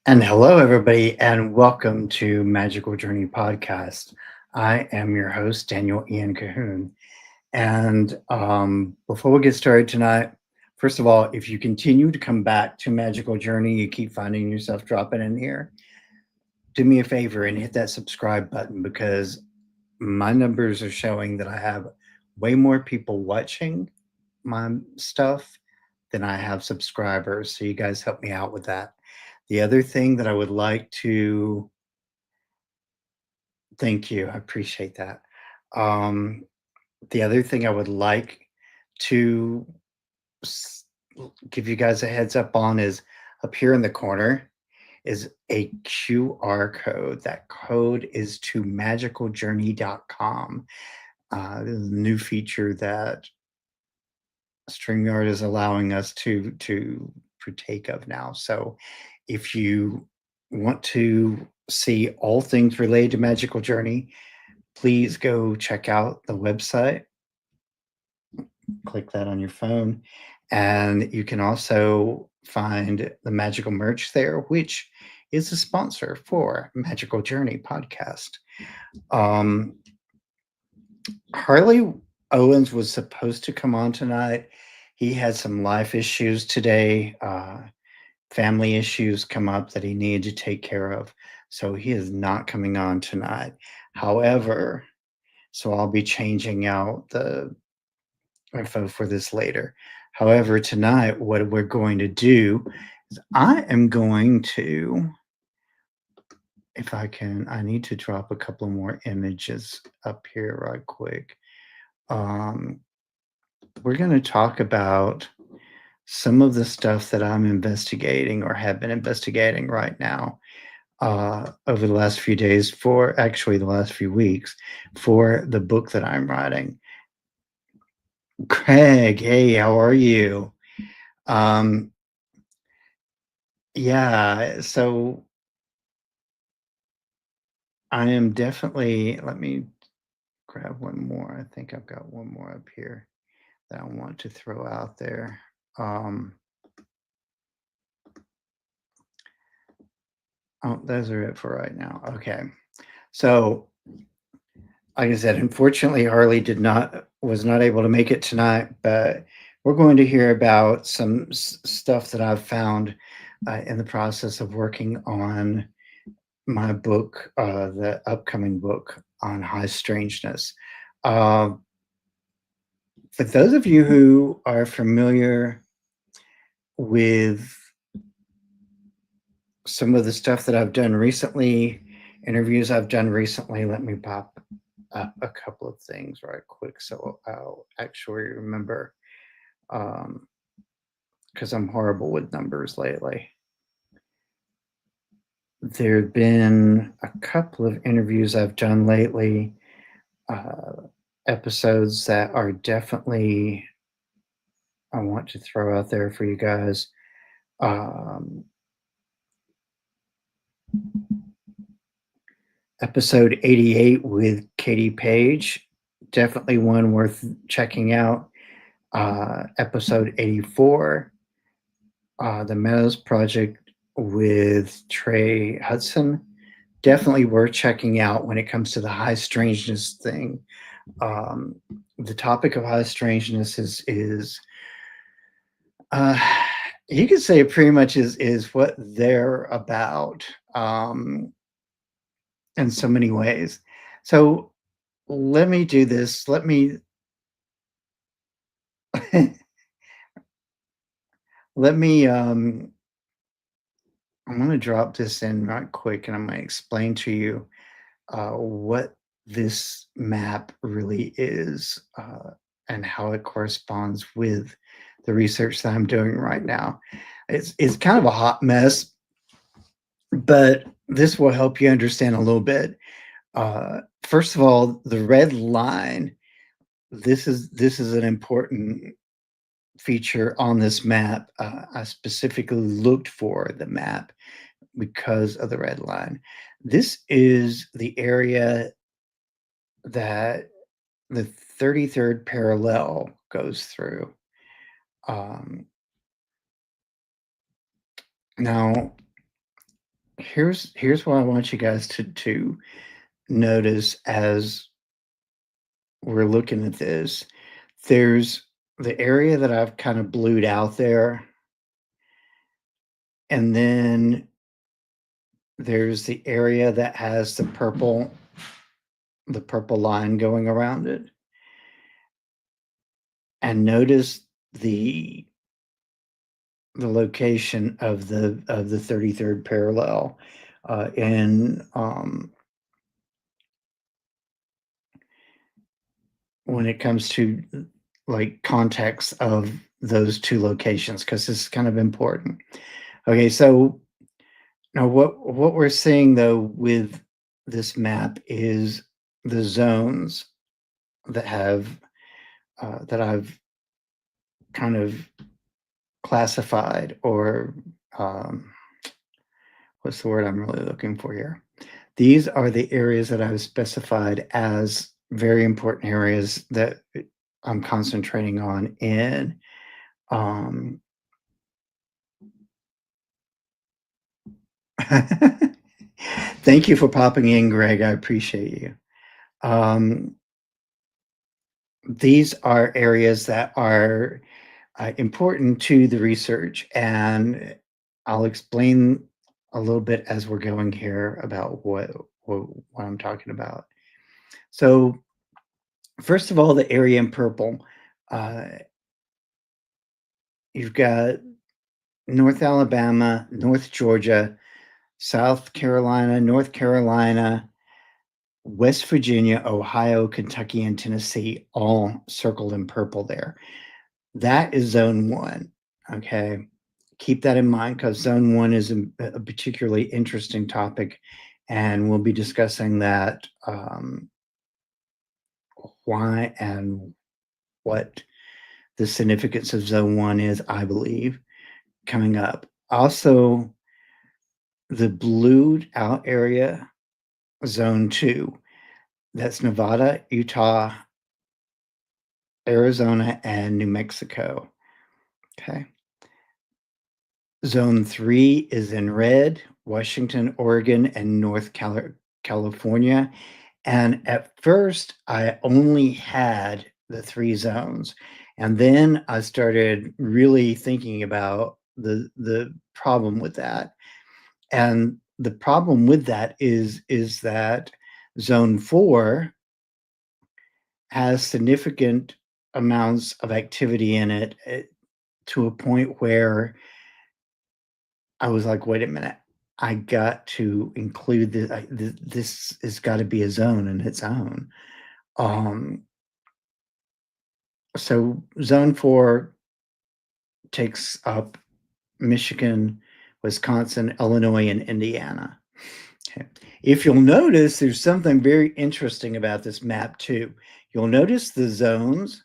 And hello, everybody, and welcome to Magical Journey Podcast. I am your host, Daniel Ian Cahoon. And before we get started tonight, first of all, if you continue to come back to Magical Journey, you keep finding yourself dropping in here, do me a favor and hit that subscribe button because my numbers are showing that I have way more people watching my stuff than I have subscribers. So you guys help me out with that. The other thing that I would like to thank you, I appreciate that. Um, the other thing I would like to s- give you guys a heads up on is up here in the corner is a QR code. That code is to magicaljourney.com. This is a new feature that StreamYard is allowing us to partake of now. So if you want to see all things related to Magical Journey, please go check out the website. Click that on your phone. And you can also find the Magical Merch there, which is a sponsor for Magical Journey podcast. Um, Harley Owens was supposed to come on tonight. He had some life issues today, family issues come up that he needed to take care of. So he is not coming on tonight. However, so I'll be changing out the info for this later. However, tonight, what we're going to do is I am going to, if I can, I need to drop a couple more images up here right quick. Um, we're going to talk about some of the stuff that I'm investigating or have been investigating right now over the last few days, for actually the last few weeks, for the book that I'm writing. Craig, hey, how are you? Um, yeah, so I am definitely, let me grab one more. I think I've got one more up here that I want to throw out there. Um, oh, those are it for right now. Okay. So, like I said, unfortunately, Harley was not able to make it tonight, but we're going to hear about some stuff that I've found in the process of working on my book, the upcoming book on high strangeness. Uh, for those of you who are familiar with some of the stuff that I've done recently, interviews I've done recently, let me pop up a couple of things right quick so I'll actually remember because I'm horrible with numbers lately. There have been a couple of interviews I've done lately, episodes that are definitely I want to throw out there for you guys. Um, episode 88 with Katie Page, definitely one worth checking out. Episode 84, the Meadows Project with Trey Hudson, definitely worth checking out when it comes to the high strangeness thing. Um, the topic of high strangeness is uh, you could say pretty much is what they're about in so many ways. So let me do this. Let me let me I'm going to drop this in right quick and I'm going to explain to you what this map really is and how it corresponds with the research that I'm doing right now. It's kind of a hot mess, but this will help you understand a little bit. First of all, the red line. This is an important feature on this map. I specifically looked for the map because of the red line. This is the area that the 33rd parallel goes through. Um, now, Here's what I want you guys to notice as we're looking at this. There's the area that I've kind of blued out there, and then there's the area that has the purple line going around it. And notice the the location of the 33rd parallel in when it comes to like context of those two locations, because this is kind of important. Okay, so now what we're seeing though with this map is the zones that have that I've kind of classified, or um, what's the word I'm really looking for here? These are the areas that I've specified as very important areas that I'm concentrating on in um Thank you for popping in, Greg. I appreciate you. Um, these are areas that are important to the research, and I'll explain a little bit as we're going here about what I'm talking about. So, first of all, the area in purple, uh, you've got North Alabama, North Georgia, South Carolina, North Carolina, West Virginia, Ohio, Kentucky, and Tennessee, all circled in purple there. That is zone one. Okay. Keep that in mind, because zone one is a particularly interesting topic, and we'll be discussing that, why and what the significance of zone one is, I believe, coming up. Also, the blued out area, zone two, that's Nevada, Utah, Arizona, and New Mexico. Okay. Zone 3 is in red, Washington, Oregon, and California. And at first, I only had the 3 zones. And then I started really thinking about the problem with that. And the problem with that is that zone 4 has significant amounts of activity in it, to a point where I was like, "Wait a minute, I got to include this has gotta be a zone in its own." Um, so zone 4 takes up Michigan, Wisconsin, Illinois, and Indiana. Okay. If you'll notice, there's something very interesting about this map too. You'll notice the zones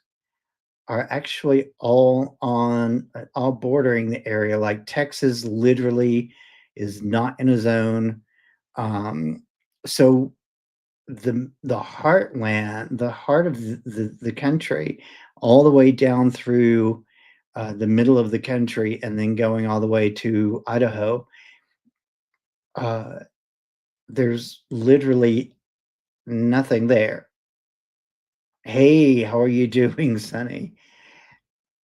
are actually all bordering the area, like Texas literally is not in a zone. Um, so the heartland, the heart of the country, all the way down through the middle of the country, and then going all the way to Idaho, uh, there's literally nothing there. Hey, how are you doing, Sonny?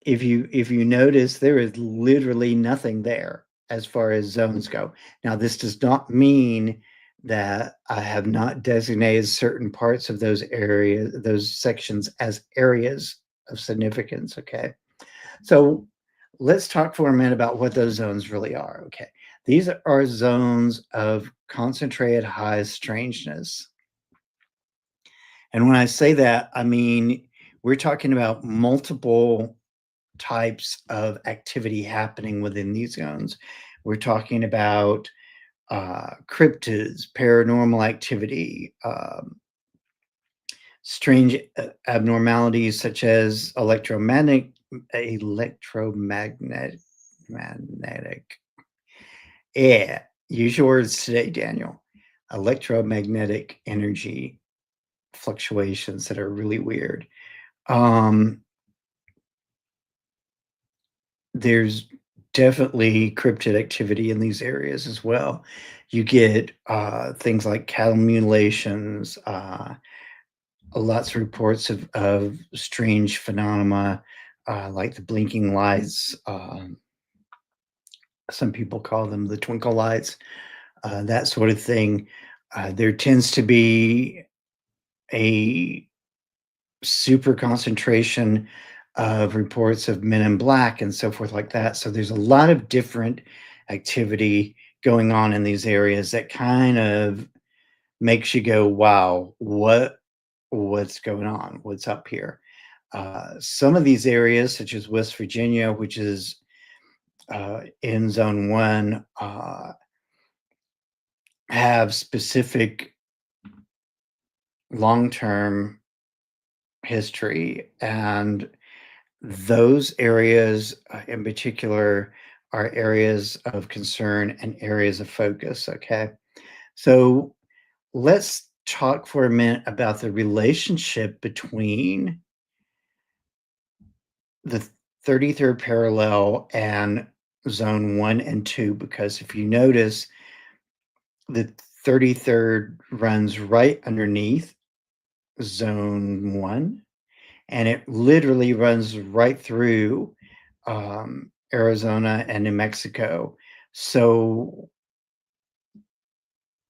If you notice, there is literally nothing there as far as zones go. Now, this does not mean that I have not designated certain parts of those areas, those sections, as areas of significance. Okay. So let's talk for a minute about what those zones really are. Okay. These are zones of concentrated high strangeness. And when I say that, I mean, we're talking about multiple types of activity happening within these zones. We're talking about cryptids, paranormal activity, strange abnormalities such as electromagnetic. Yeah, use your words today, Daniel. Electromagnetic energy fluctuations that are really weird. Um, there's definitely cryptid activity in these areas as well. You get things like cattle mutilations, lots of reports of strange phenomena like the blinking lights. Some people call them the twinkle lights, that sort of thing. There tends to be a super concentration of reports of men in black and so forth like that. So there's a lot of different activity going on in these areas that kind of makes you go, "Wow, what's going on? What's up here?" Some of these areas, such as West Virginia, which is in Zone One, have specific long-term history, and those areas, in particular, are areas of concern and areas of focus. Okay, so let's talk for a minute about the relationship between the 33rd parallel and zone 1 and 2, because if you notice, the 33rd runs right underneath zone 1, and it literally runs right through Arizona and New Mexico. So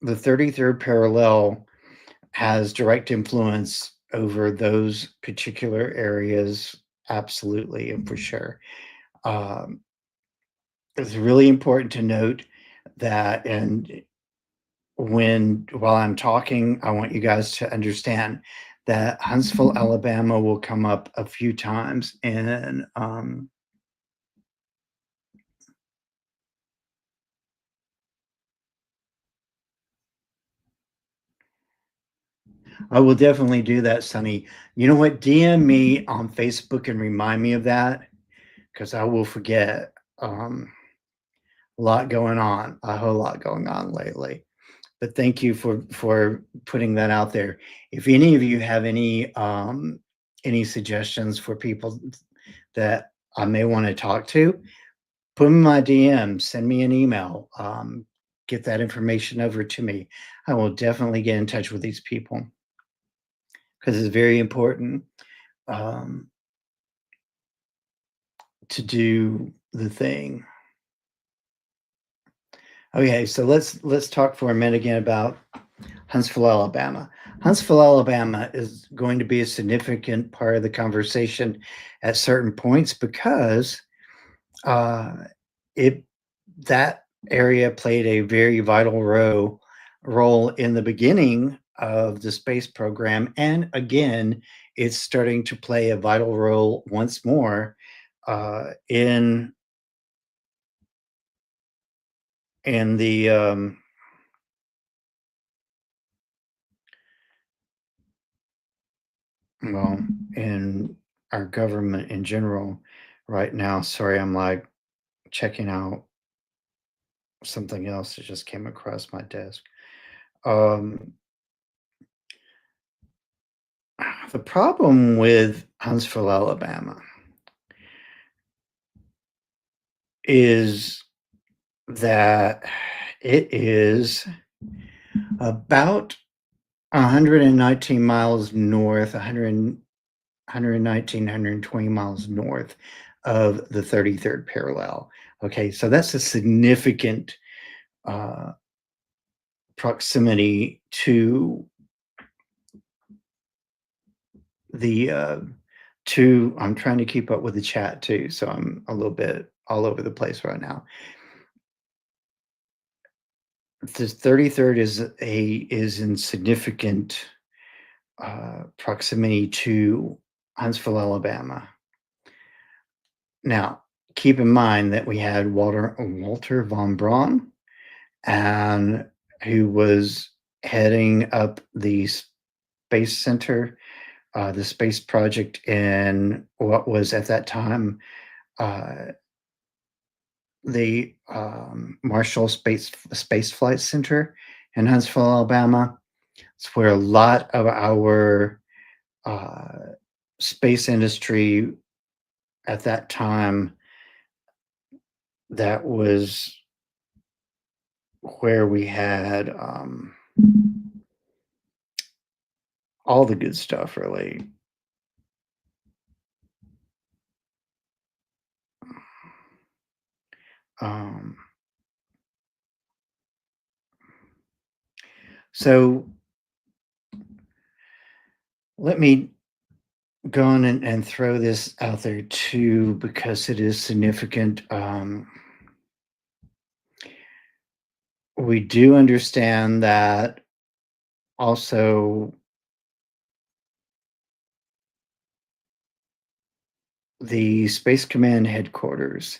the 33rd parallel has direct influence over those particular areas, absolutely and for sure. Um, it's really important to note that, and while I'm talking, I want you guys to understand that Huntsville, Alabama will come up a few times, and I will definitely do that, Sonny. You know what? DM me on Facebook and remind me of that, because I will forget. A lot going on, a whole lot going on lately. But thank you for putting that out there. If any of you have any suggestions for people that I may want to talk to, put them in my DM, send me an email, get that information over to me. I will definitely get in touch with these people because it's very important um, to do the thing. Okay, so let's talk for a minute again about Huntsville, Alabama. Huntsville, Alabama is going to be a significant part of the conversation at certain points because uh, it that area played a very vital role in the beginning of the space program, and again, it's starting to play a vital role once more in the well, in our government in general right now. Sorry, I'm like checking out something else that just came across my desk. Um, the problem with Huntsville, Alabama is that it is about 119 miles north, 120 miles north of the 33rd parallel. Okay, so that's a significant uh, proximity to the I'm trying to keep up with the chat too, so I'm a little bit all over the place right now. The 33rd is in significant proximity to Huntsville, Alabama. Now, keep in mind that we had Walter von Braun, and who was heading up the space center, the space project in what was at that time uh, the Marshall Space Flight Center in Huntsville, Alabama. It's where a lot of our uh, space industry at that time that was where we had all the good stuff, really. Um, so let me go on and throw this out there too, because it is significant. We do understand that also the Space Command headquarters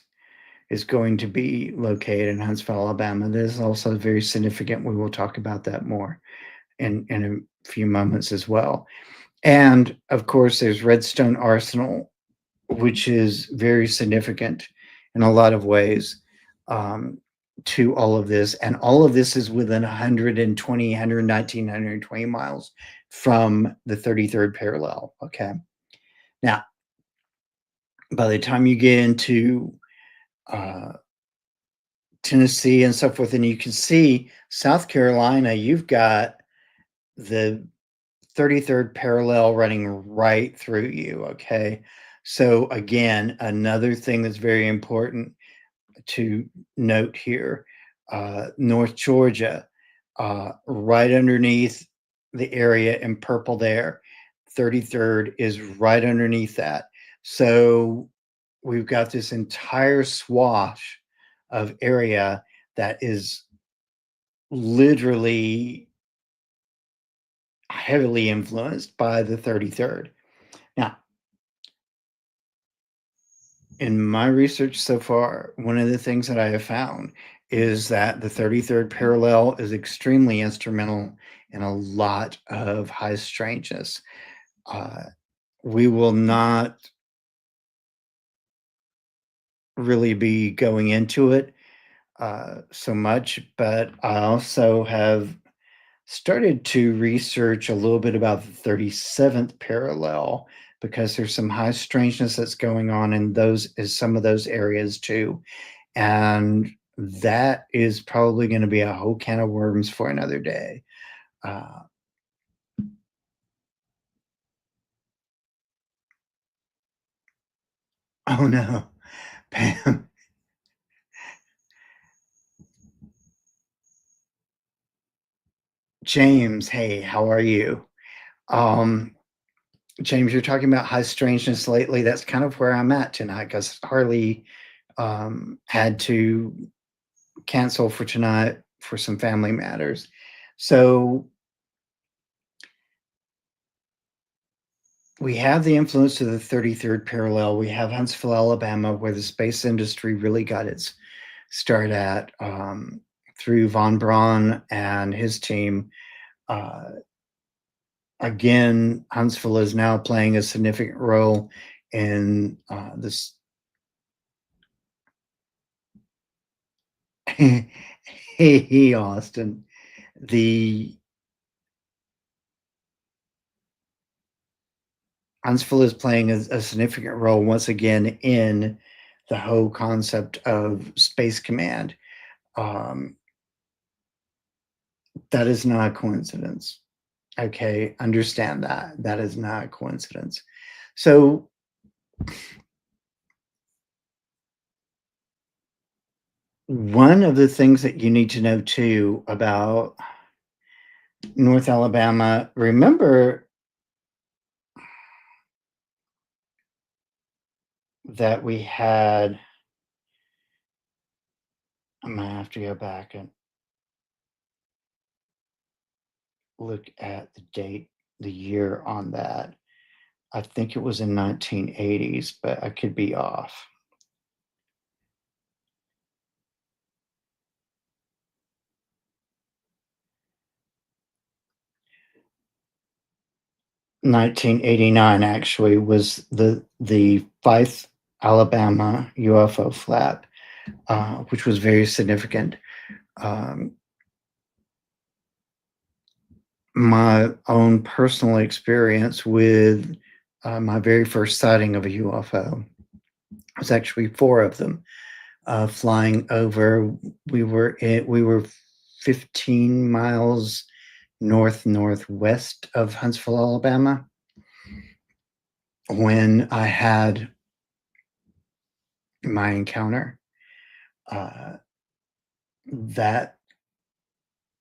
is going to be located in Huntsville, Alabama. That is also very significant. We will talk about that more in a few moments as well. And of course, there's Redstone Arsenal, which is very significant in a lot of ways um, to all of this. And all of this is within 120, 119, 120 miles from the 33rd parallel. Okay. Now, by the time you get into uh, Tennessee and so forth, and you can see South Carolina, you've got the 33rd parallel running right through you. Okay. So, again, another thing that's very important to note here, North Georgia, right underneath the area in purple there, 33rd is right underneath that. So we've got this entire swash of area that is literally heavily influenced by the 33rd. Now, in my research so far, one of the things that I have found is that the 33rd parallel is extremely instrumental in a lot of high strangeness. Uh, we will not really be going into it so much, but I also have started to research a little bit about the 37th parallel because there's some high strangeness that's going on in those is some of those areas too. And that is probably going to be a whole can of worms for another day. Uh, oh no, Pam, James, hey, how are you? Um, James, you're talking about high strangeness lately. That's kind of where I'm at tonight because Harley had to cancel for tonight for some family matters. So we have the influence of the 33rd parallel. We have Huntsville, Alabama, where the space industry really got its start at through Von Braun and his team. Uh, Again, Huntsville is now playing a significant role in this. Hey, Austin. The Huntsville is playing a significant role once again in the whole concept of Space Command. Um, that is not a coincidence. Okay, understand that. That is not a coincidence. So, one of the things that you need to know too about North Alabama, remember that we had, I'm going to have to go back and look at the date, the year on that. I think it was in 1980s, but I could be off. 1989 actually was the Fife, Alabama UFO flap, which was very significant. Um, my own personal experience with my very first sighting of a UFO was actually four of them flying over. We were 15 miles northwest of Huntsville, Alabama, when I had my encounter. Uh, that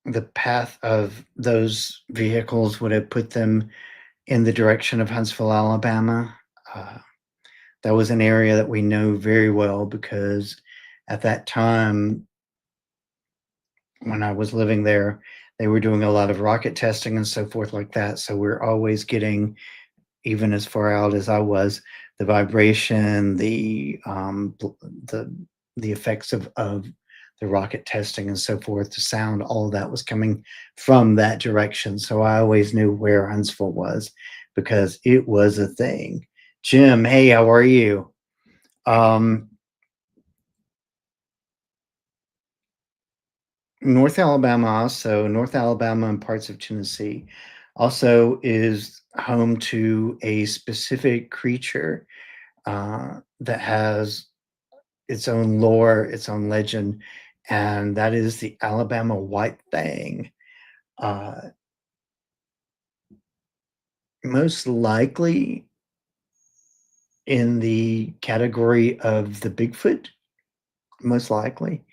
the path of those vehicles would have put them in the direction of Huntsville, Alabama. Uh, that was an area that we know very well because at that time, when I was living there, they were doing a lot of rocket testing and so forth like that. So we're always getting, even as far out as I was, the vibration, the the effects of the rocket testing and so forth, the sound, all of that was coming from that direction. So I always knew where Huntsville was because it was a thing. Jim, hey, how are you? Um, North Alabama, also North Alabama and parts of Tennessee, also is home to a specific creature that has its own lore, its own legend, and that is the Alabama White Thing. Uh, Most likely in the category of the Bigfoot, most likely.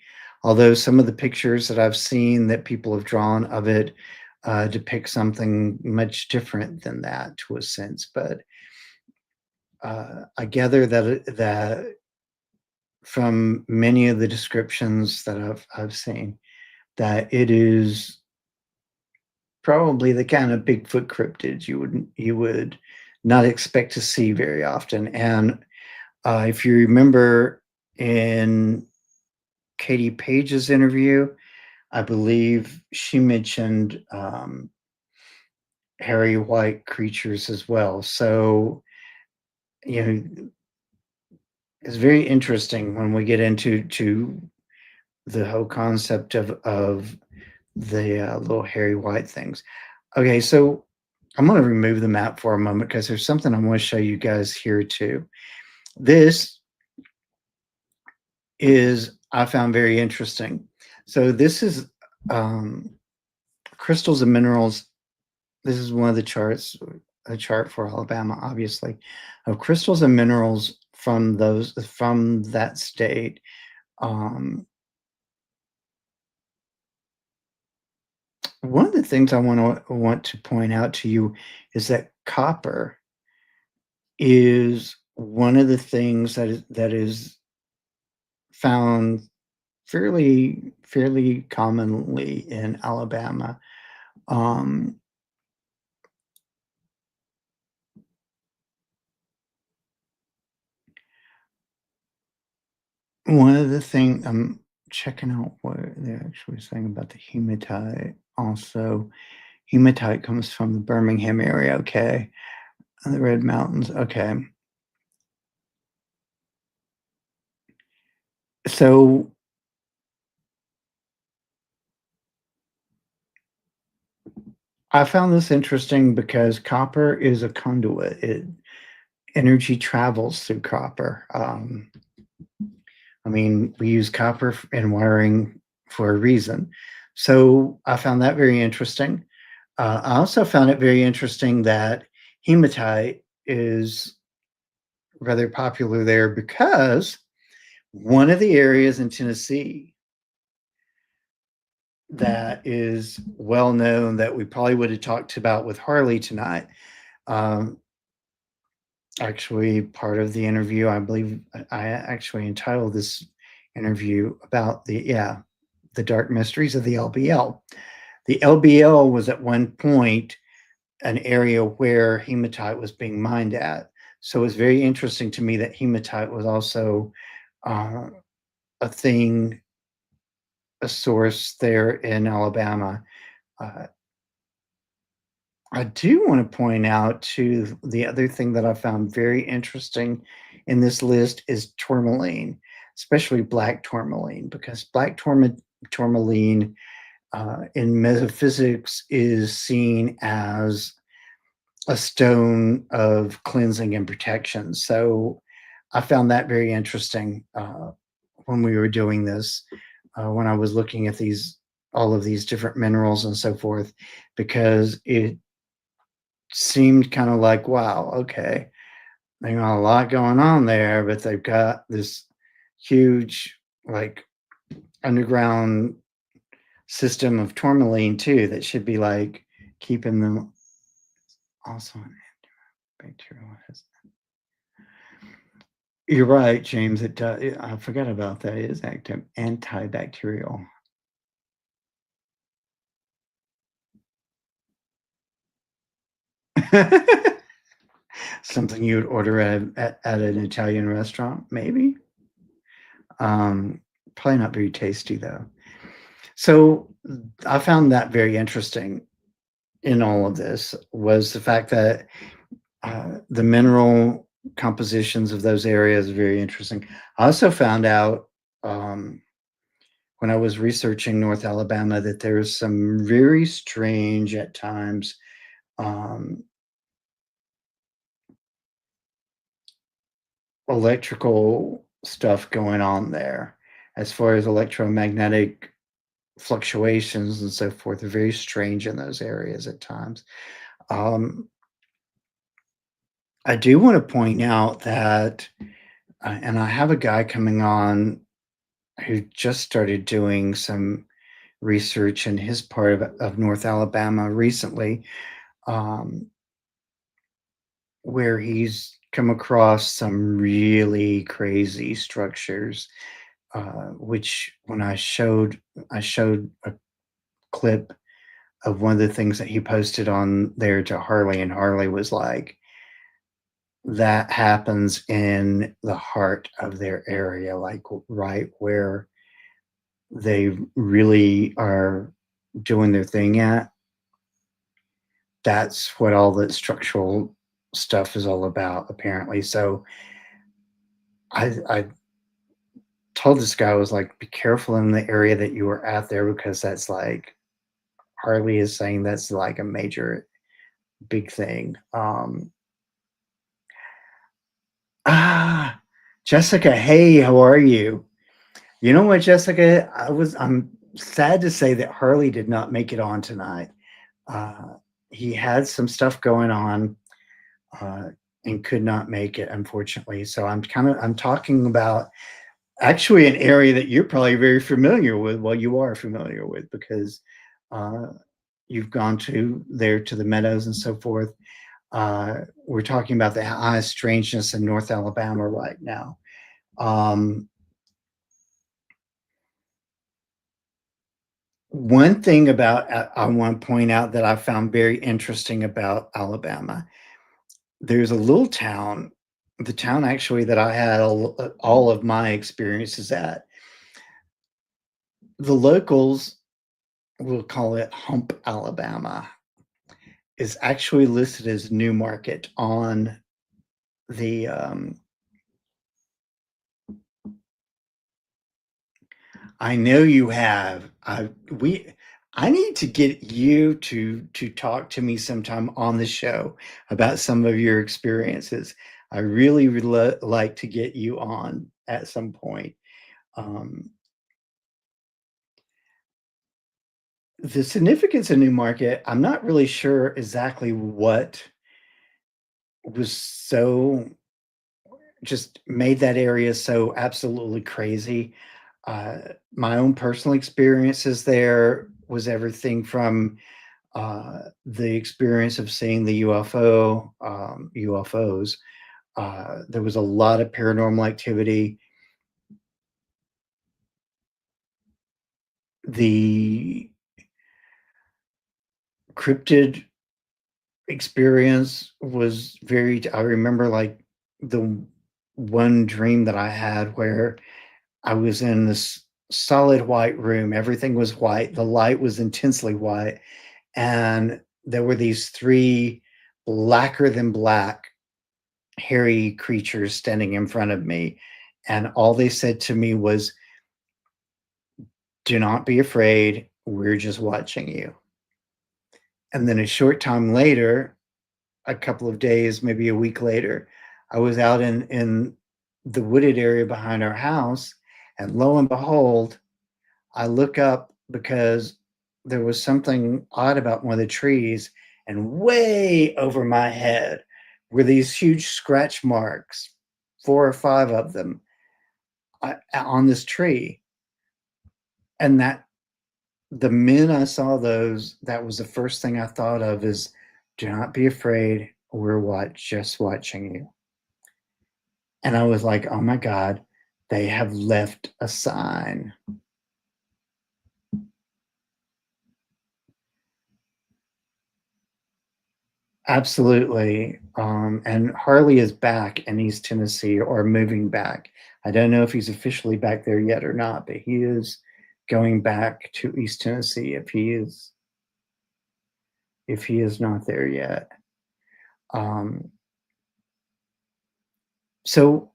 Although some of the pictures that I've seen that people have drawn of it depict something much different than that to a sense. But I gather that from many of the descriptions that I've seen, that it is probably the kind of Bigfoot cryptids you would not expect to see very often. And if you remember in Katie Page's interview, I believe she mentioned hairy white creatures as well. So, you know, it's very interesting when we get into the whole concept of the little hairy white things. Okay, so I'm going to remove the map for a moment because there's something I want to show you guys here too. This is I found very interesting. So this is um, crystals and minerals. This is one of the charts, a chart for Alabama, obviously, of crystals and minerals from that state. Um, One of the things I want to point out to you is that copper is one of the things that is found fairly commonly in Alabama. Um, One of the thing I'm checking out what they're actually saying about the hematite. Also, hematite comes from the Birmingham area. Okay, and the Red Mountains. Okay, so I found this interesting because copper is a conduit. Energy travels through copper. I mean, we use copper in wiring for a reason. So I found that very interesting. I also found it very interesting that hematite is rather popular there because one of the areas in Tennessee that is well known that we probably would have talked about with Harley tonight. Um, Actually, part of the interview, I believe I actually entitled this interview about the dark mysteries of the LBL. The LBL was at one point an area where hematite was being mined at. So it was very interesting to me that hematite was also uh, a thing, a source there in Alabama. Uh, I do want to point out to the other thing that I found very interesting in this list is tourmaline, especially black tourmaline, because tourmaline in metaphysics is seen as a stone of cleansing and protection. So I found that very interesting when we were doing this, when I was looking at these. all of these different minerals and so forth, because it seemed kind of like, wow, okay, they got a lot going on there, but they've got this huge, like, underground system of tourmaline too that should be like keeping them also an antibacterial. You're right, James. It does. I forgot about that. It is active antibacterial. Something you would order at an Italian restaurant, maybe. Um, Probably not very tasty though. So I found that very interesting in all of this was the fact that the mineral compositions of those areas are very interesting. I also found out um, when I was researching North Alabama that there's some very strange at times um, electrical stuff going on there as far as electromagnetic fluctuations and so forth are very strange in those areas at times. Um, I do want to point out that, and I have a guy coming on who just started doing some research in his part of North Alabama recently, um, where he's come across some really crazy structures. Which when I showed a clip of one of the things that he posted on there to Harley, and Harley was like, "That happens in the heart of their area, like right where they really are doing their thing at. That's what all the structural stuff is all about, apparently." So I told this guy, I was like, "Be careful in the area that you were at there because that's like Harley is saying that's like a major big thing." Ah, Jessica, hey, how are you? You know what, Jessica? I'm sad to say that Harley did not make it on tonight. Uh, he had some stuff going on uh, and could not make it, unfortunately. So I'm talking about actually an area that you're probably very familiar with. Well, you are familiar with because uh, you've gone to there to the meadows and so forth. We're talking about the high strangeness in North Alabama right now. Um, One thing about I want to point out that I found very interesting about Alabama. There's a little town, the town actually that I had all of my experiences at. The locals will call it Hump, Alabama. Is actually listed as New Market on the. I know you have. I need to get you to talk to me sometime on the show about some of your experiences. I really would like to get you on at some point. Um, the significance of New Market, I'm not really sure exactly what was so just made that area so absolutely crazy. Uh, my own personal experiences there was everything from the experience of seeing the UFOs. There was a lot of paranormal activity. The cryptid experience was very. I remember like the one dream that I had where I was in this solid white room. Everything was white. The light was intensely white. And there were these three blacker than black hairy creatures standing in front of me. And all they said to me was, "Do not be afraid. We're just watching you." And then a short time later, a couple of days, maybe a week later, I was out in the wooded area behind our house. And lo and behold, I look up because there was something odd about one of the trees, and way over my head were these huge scratch marks, 4 or 5 of them, on this tree. And that the minute I saw those, that was the first thing I thought of is, "Do not be afraid, we're just watching you." And I was like, "Oh my god, they have left a sign." Absolutely, and Harley is back in East Tennessee, or moving back. I don't know if he's officially back there yet or not, but he is going back to East Tennessee if he is not there yet. Um, so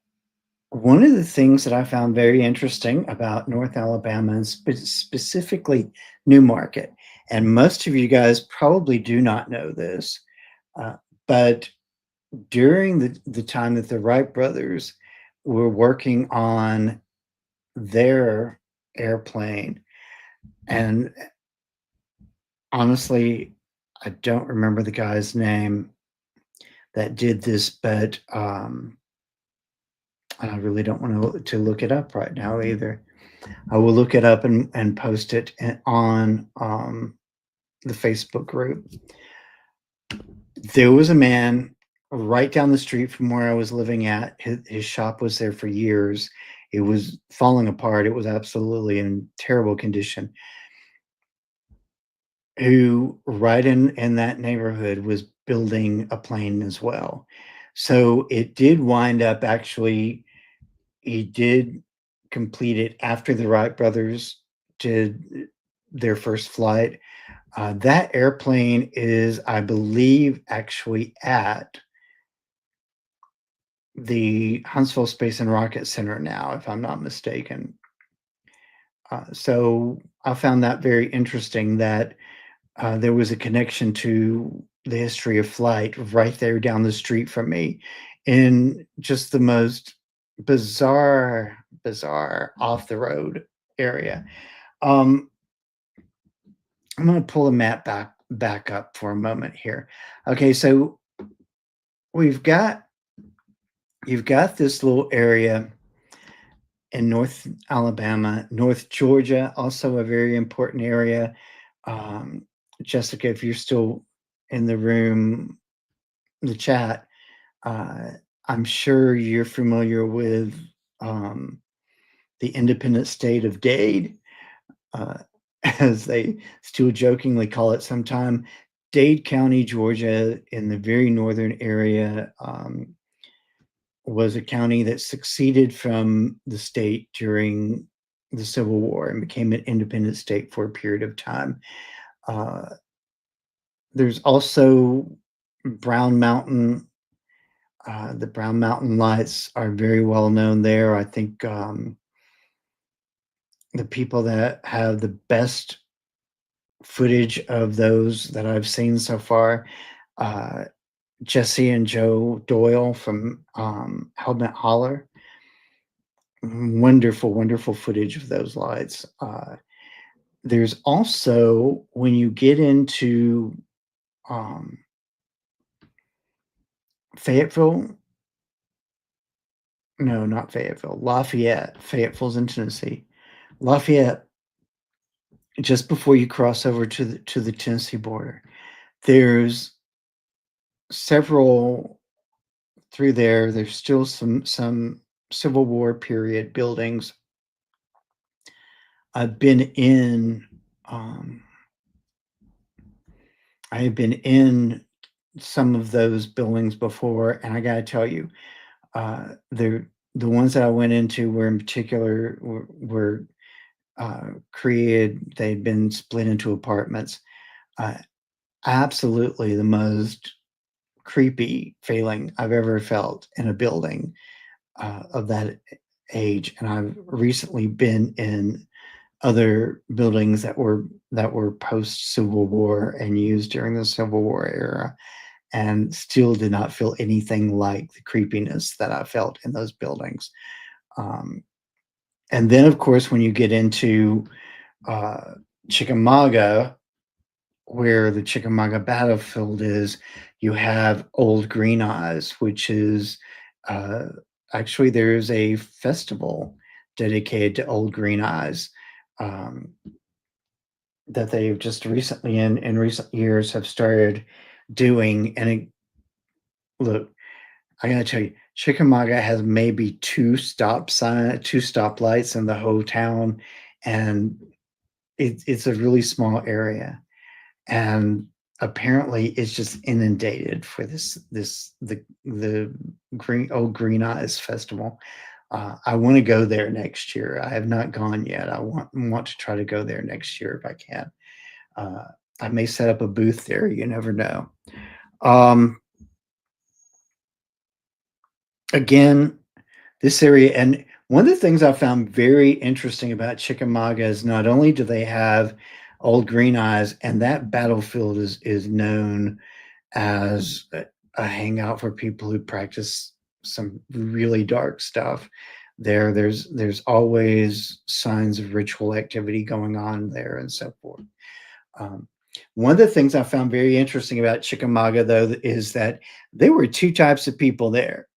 one of the things that I found very interesting about North Alabama, and specifically Newmarket, and most of you guys probably do not know this, but during the time that the Wright brothers were working on their airplane, and honestly, I don't remember the guy's name that did this, but I really don't want to look it up right now either. I will look it up and post it on the Facebook group. There was a man right down the street from where I was living at. His shop was there for years. It was falling apart. It was absolutely in terrible condition. Who right in that neighborhood was building a plane as well. So it did wind up actually, he did complete it after the Wright brothers did their first flight. That airplane is, I believe, actually at the Huntsville Space and Rocket Center now, if I'm not mistaken. So I found that very interesting that there was a connection to the history of flight right there down the street from me in just the most bizarre off the road area. Um, I'm going to pull the map back up for a moment here. Okay, so we've got you've got this little area in North Alabama, North Georgia, also a very important area. Um, Jessica, if you're still in the room, the chat, uh, I'm sure you're familiar with um, the independent state of Dade, uh, as they still jokingly call it sometime. Dade County, Georgia, in the very northern area, was a county that succeeded from the state during the Civil War and became an independent state for a period of time. Uh, there's also Brown Mountain. The Brown Mountain lights are very well known there. I think the people that have the best footage of those that I've seen so far, uh, Jesse and Joe Doyle from Helmet Holler. Wonderful, wonderful footage of those lights. There's also, when you get into um, Fayetteville, no, not Fayetteville, Lafayette. Fayetteville's in Tennessee. Lafayette, just before you cross over to the Tennessee border, there's several through there. There's still some Civil War period buildings. I've been in um, I have been in some of those buildings before, and I got to tell you, the ones that I went into were in particular were created. They'd been split into apartments. Uh, Absolutely, the most creepy feeling I've ever felt in a building of that age. And I've recently been in other buildings that were post Civil War and used during the Civil War era, and still did not feel anything like the creepiness that I felt in those buildings. Um, and then, of course, when you get into uh, Chickamauga, where the Chickamauga battlefield is, you have Old Green Eyes, which is uh, actually there's a festival dedicated to Old Green Eyes um, that they've just recently in recent years have started doing. And look, I gotta tell you, Chickamauga has maybe two stoplights in the whole town, and it's a really small area, and apparently it's just inundated for the Old Green Eyes Festival. I want to go there next year. I have not gone yet. I want to try to go there next year if I can. Uh, I may set up a booth there. You never know. Um, Again, this area, and one of the things I found very interesting about Chickamauga is not only do they have Old Green Eyes, and that battlefield is known as a hangout for people who practice some really dark stuff. There's always signs of ritual activity going on there and so forth. Um, one of the things I found very interesting about Chickamauga, though, is that there were two types of people there: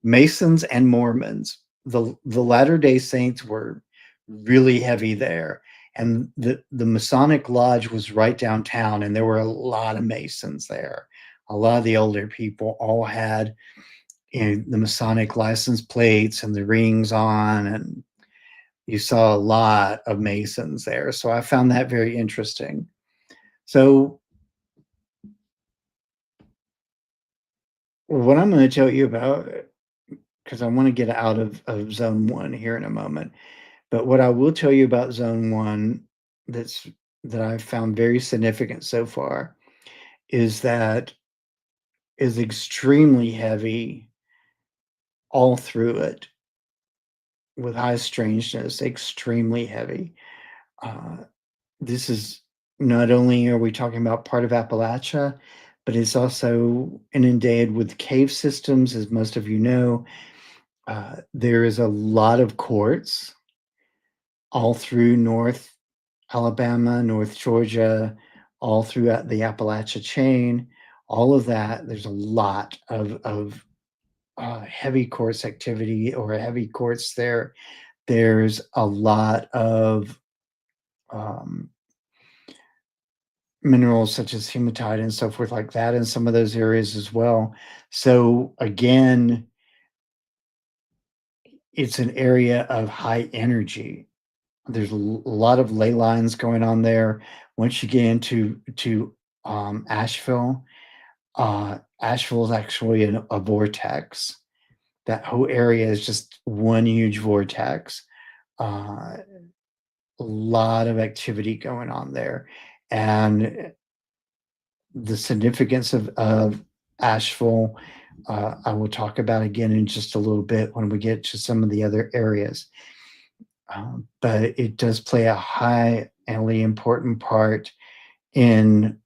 Masons and Mormons. The Latter-day Saints were really heavy there, and the Masonic Lodge was right downtown, and there were a lot of Masons there. A lot of the older people all had, the Masonic license plates and the rings on, and you saw a lot of Masons there. So I found that very interesting. So what I'm going to tell you about, because I want to get out of zone one here in a moment. But what I will tell you about zone one that's that I've found very significant so far is that is extremely heavy all through it with high strangeness, extremely heavy. Uh, this is not only are we talking about part of Appalachia, but it's also inundated with cave systems, as most of you know. There is a lot of quartz all through North Alabama, North Georgia, all throughout the Appalachia chain, all of that. There's a lot of heavy quartz activity or heavy quartz there. There's a lot of um, minerals such as hematite and so forth like that in some of those areas as well. So again, it's an area of high energy. There's a lot of ley lines going on there. Once you get into Asheville, Asheville is actually a vortex. That whole area is just one huge vortex. A lot of activity going on there, and the significance of Asheville, I will talk about again in just a little bit when we get to some of the other areas. But it does play a highly important part in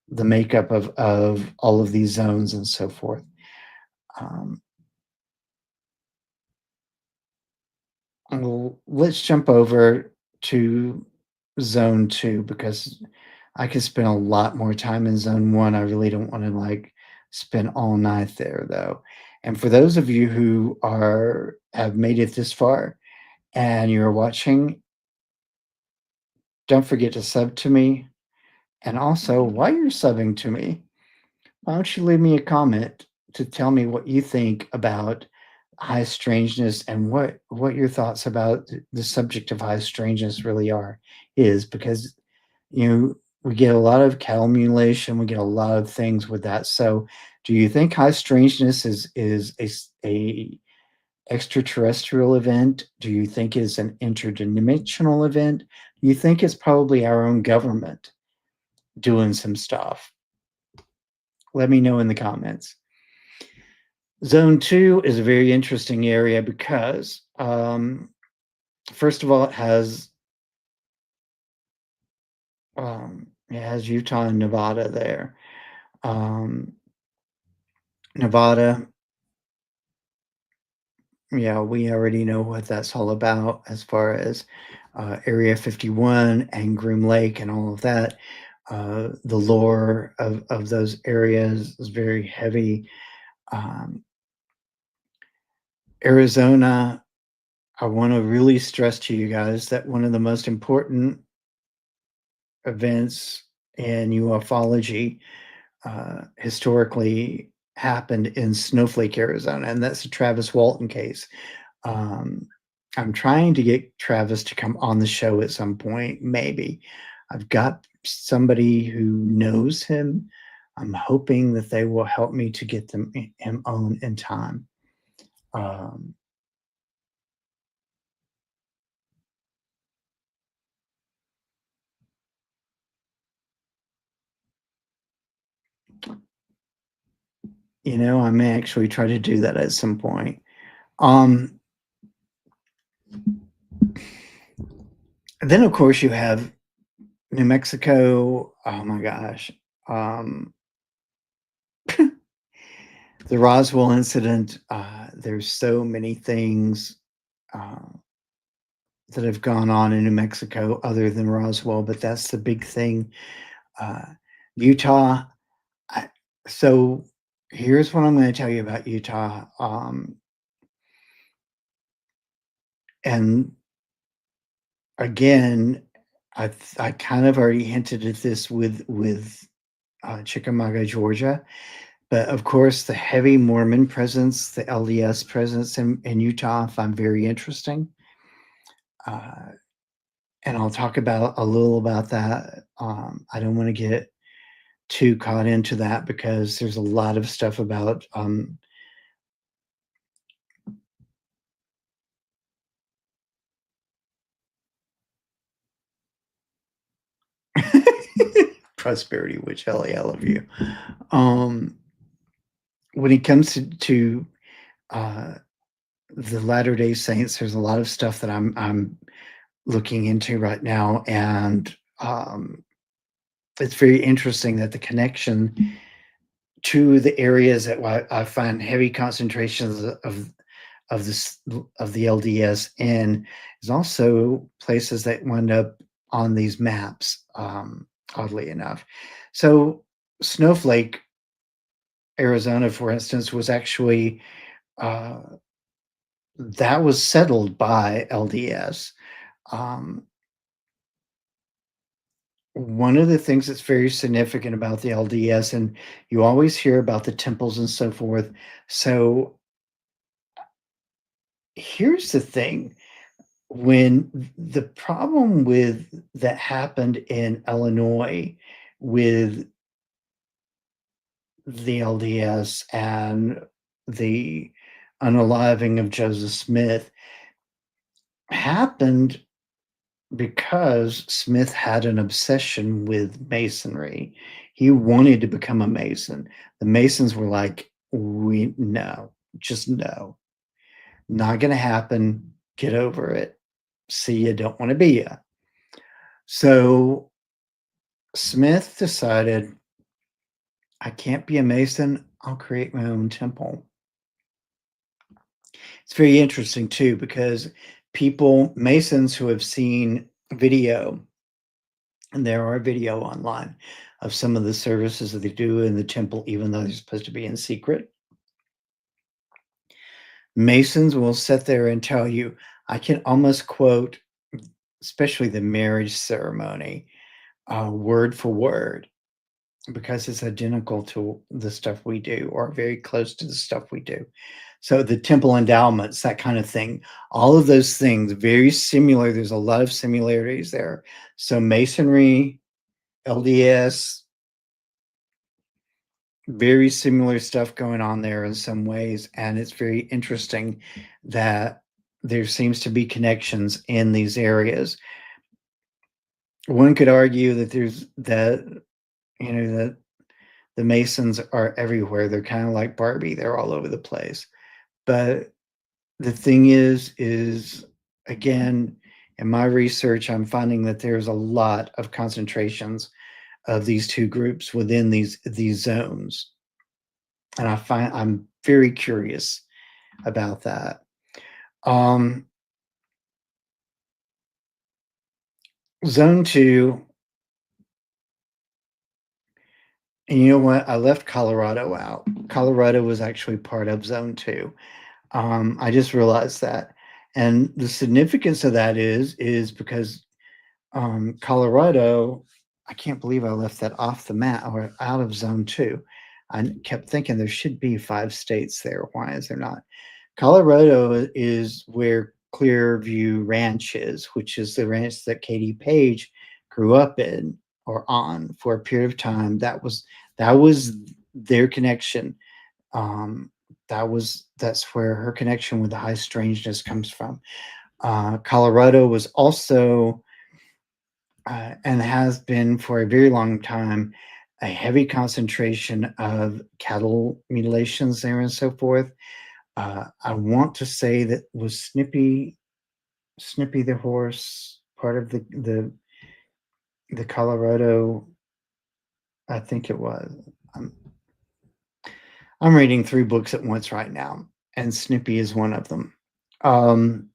the makeup of all of these zones and so forth. Um, let's jump over to zone two because I could spend a lot more time in zone one. I really don't want to like spend all night there though. And for those of you who are have made it this far and you're watching, don't forget to sub to me. And also, while you're subbing to me, why don't you leave me a comment to tell me what you think about high strangeness and what your thoughts about the subject of high strangeness really is because we get a lot of cattle mutilation, we get a lot of things with that. So do you think high strangeness is a extraterrestrial event? Do you think it's an interdimensional event? Do you think it's probably our own government doing some stuff? Let me know in the comments. Zone two is a very interesting area because, first of all, it has Utah and Nevada there. Um, Nevada, Yeah, we already know what that's all about as far as Area 51 and Groom Lake and all of that. The lore of those areas is very heavy. Um, Arizona, I want to really stress to you guys that one of the most important events in ufology historically happened in Snowflake, Arizona, and that's the Travis Walton case. Um, I'm trying to get Travis to come on the show at some point, maybe. I've got somebody who knows him. I'm hoping that they will help me to get him on in time. Um, I may actually try to do that at some point. Um, then, of course, you have New Mexico. Oh my gosh. Um, the Roswell incident. There's so many things uh, that have gone on in New Mexico other than Roswell, but that's the big thing. Uh, Utah. I, so here's what I'm going to tell you about Utah. And again, I kind of already hinted at this with Chickamauga, Georgia, but of course the heavy Mormon presence, the LDS presence in Utah, I find very interesting. Uh, and I'll talk about a little about that. I don't want to get too caught into that because there's a lot of stuff about prosperity, which hell, I love you. Um, when it comes to uh, the Latter Day Saints, there's a lot of stuff that I'm looking into right now, and it's very interesting that the connection to the areas that I find heavy concentrations of this of the LDS in is also places that wind up on these maps, oddly enough. So Snowflake, Arizona, for instance, was actually uh, that was settled by LDS. Um, One of the things that's very significant about the LDS, and you always hear about the temples and so forth. So here's the thing, when the problem with that happened in Illinois with the LDS and the unaliving of Joseph Smith happened because Smith had an obsession with masonry. He wanted to become a mason. The Masons were like, we no, just no, not going to happen. Get over it. See, you don't want to be you. So Smith decided, I can't be a Mason. I'll create my own temple. It's very interesting too, because Masons who have seen video, and there are video online of some of the services that they do in the temple, even though they're supposed to be in secret. Masons will sit there and tell you, I can almost quote, especially the marriage ceremony, word for word, because it's identical to the stuff we do or very close to the stuff we do. So the temple endowments, that kind of thing, all of those things, very similar. There's a lot of similarities there. So masonry, LDS, very similar stuff going on there in some ways. And it's very interesting that there seems to be connections in these areas. One could argue that that the Masons are everywhere. They're kind of like Barbie. They're all over the place. But the thing is again, in my research, I'm finding that there's a lot of concentrations of these two groups within these zones. And I'm very curious about that. Um, Zone 2, and you know what? I left Colorado out. Colorado was actually part of Zone 2. I just realized that. And the significance of that is because Colorado, I can't believe I left that off the map or out of Zone 2. I kept thinking there should be 5 states there. Why is there not? Colorado is where Clearview Ranch is, which is the ranch that Katie Page grew up in or on for a period of time. That was their connection. Um, that's where her connection with the high strangeness comes from. Colorado was also and has been for a very long time a heavy concentration of cattle mutilations there and so forth. I want to say that was Snippy the horse part of the Colorado. I think it was. I'm, I'm reading 3 books at once right now, and Snippy is one of them. Um,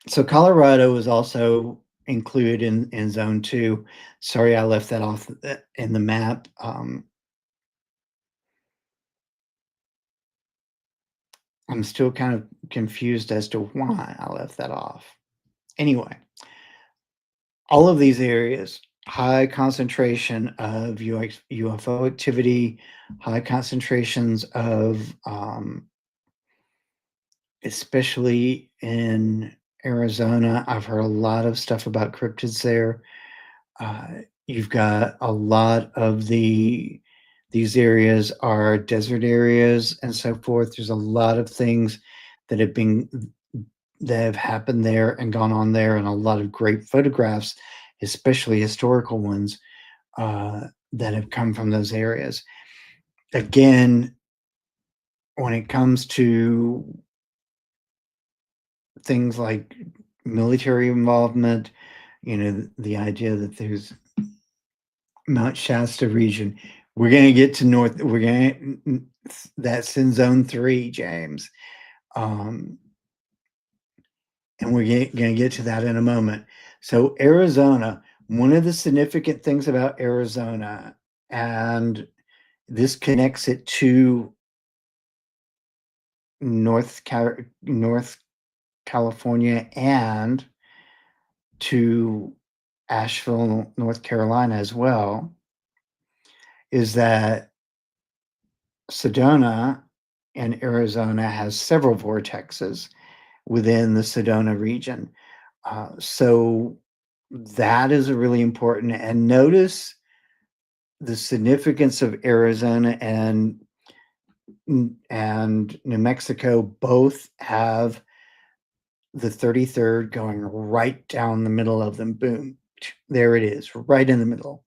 so Colorado is also included in Zone 2. Sorry, I left that off in the map. I'm still kind of confused as to why I left that off. Anyway, all of these areas, high concentration of UFO activity, high concentrations of, especially in Arizona. I've heard a lot of stuff about cryptids there. You've got a lot of these areas are desert areas and so forth. There's a lot of things that have been that have happened there and gone on there, and a lot of great photographs, especially historical ones, that have come from those areas. Again, when it comes to things like military involvement, the idea that there's Mount Shasta region. We're going to get to North. We're going to that's in Zone 3, James, um, and we're going to get to that in a moment. So Arizona, one of the significant things about Arizona, and this connects it to North California and to Asheville, North Carolina as well, is that Sedona in Arizona has several vortexes within the Sedona region. So that is a really important. And notice the significance of Arizona and New Mexico both have the 33rd going right down the middle of them. Boom, there it is, right in the middle.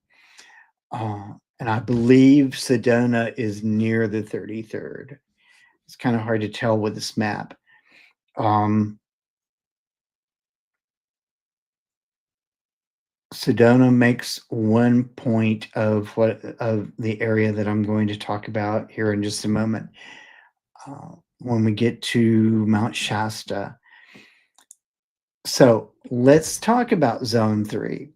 And I believe Sedona is near the 33rd. It's kind of hard to tell with this map. Sedona makes one point of the area that I'm going to talk about here in just a moment. When we get to Mount Shasta. So let's talk about Zone 3.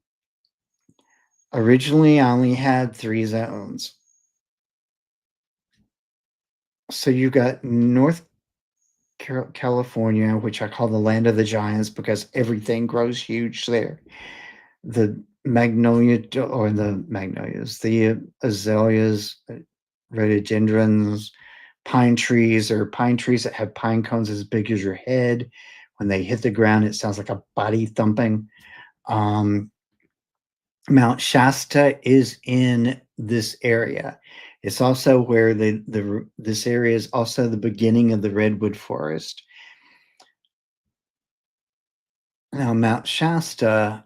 Originally, I only had 3 zones. So you got North California, which I call the land of the giants because everything grows huge there. The magnolias, the azaleas, rhododendrons, pine trees, or pine trees that have pine cones as big as your head. When they hit the ground, it sounds like a body thumping. Mount Shasta is in this area. It's also where this area is also the beginning of the redwood forest. Now, Mount Shasta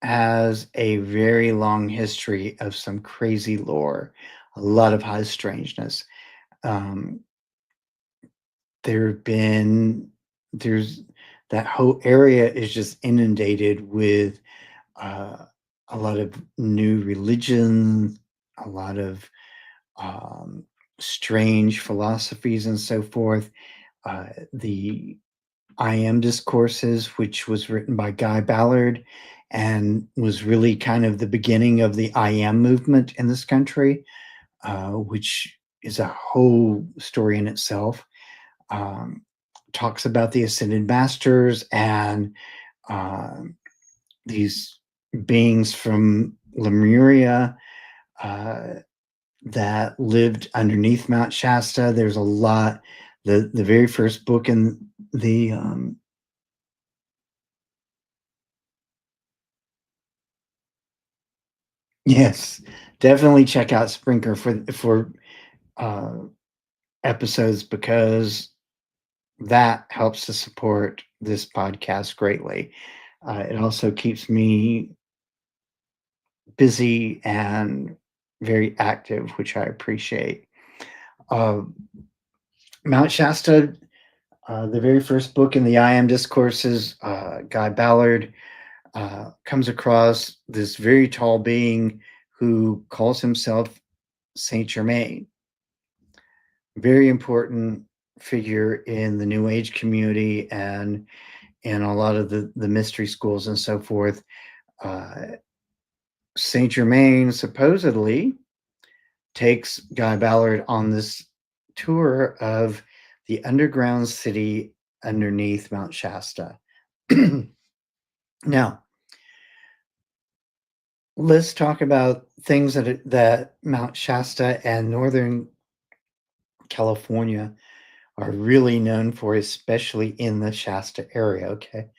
has a very long history of some crazy lore, a lot of high strangeness. Um, there have been there's that whole area is just inundated with uh, a lot of new religions, a lot of strange philosophies and so forth. The I Am Discourses, which was written by Guy Ballard and was really kind of the beginning of the I Am movement in this country, which is a whole story in itself. Um, Talks about the ascended masters and um these beings from Lemuria uh, that lived underneath Mount Shasta. There's a lot. The very first book in the yes, definitely check out Sprinker for uh, episodes because that helps to support this podcast greatly. It also keeps me busy and very active, which I appreciate. Uh, Mount Shasta, the very first book in the I Am Discourses, Guy Ballard comes across this very tall being who calls himself Saint Germain. Very important figure in the New Age community and in a lot of the mystery schools and so forth. Uh, Saint Germain supposedly takes Guy Ballard on this tour of the underground city underneath Mount Shasta. Now, let's talk about things that Mount Shasta and Northern California are really known for, especially in the Shasta area. Okay.